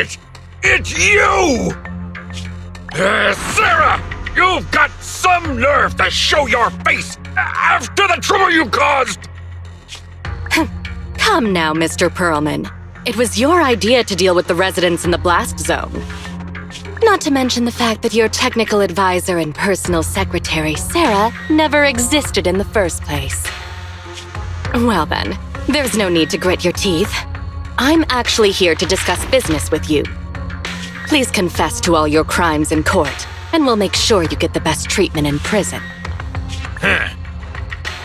it's you! Sarah! You've got some nerve to show your face after the trouble you caused! Come now, Mr. Perlman. It was your idea to deal with the residents in the blast zone. Not to mention the fact that your technical advisor and personal secretary, Sarah, never existed in the first place. Well then, there's no need to grit your teeth. I'm actually here to discuss business with you. Please confess to all your crimes in court, and we'll make sure you get the best treatment in prison. Huh.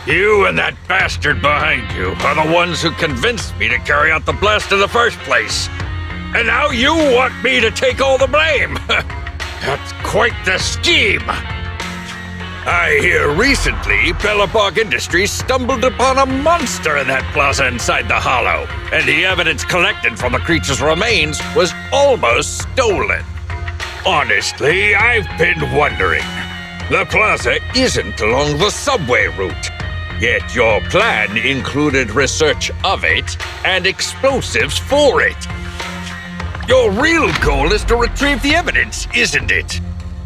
You and that bastard behind you are the ones who convinced me to carry out the blast in the first place. And now you want me to take all the blame. That's quite the scheme. I hear recently Belobog Industries stumbled upon a monster in that plaza inside the Hollow, and the evidence collected from the creature's remains was almost stolen. Honestly, I've been wondering. The plaza isn't along the subway route, yet your plan included research of it and explosives for it. Your real goal is to retrieve the evidence, isn't it?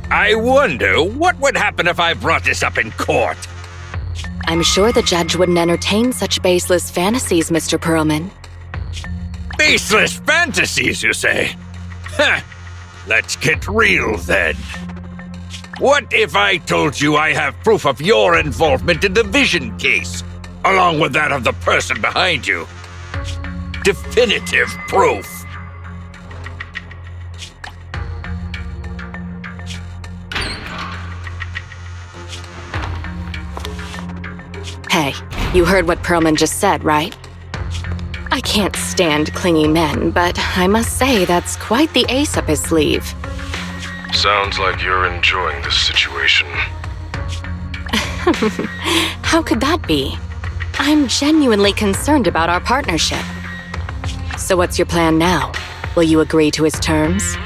I wonder what would happen if I brought this up in court. I'm sure the judge wouldn't entertain such baseless fantasies, Mr. Perlman. Baseless fantasies, you say? Huh. Let's get real then. What if I told you I have proof of your involvement in the Vision case, along with that of the person behind you? Definitive proof. Hey, you heard what Perlman just said, right? I can't stand clingy men, but I must say that's quite the ace up his sleeve. Sounds like you're enjoying this situation. How could that be? I'm genuinely concerned about our partnership. So what's your plan now? Will you agree to his terms?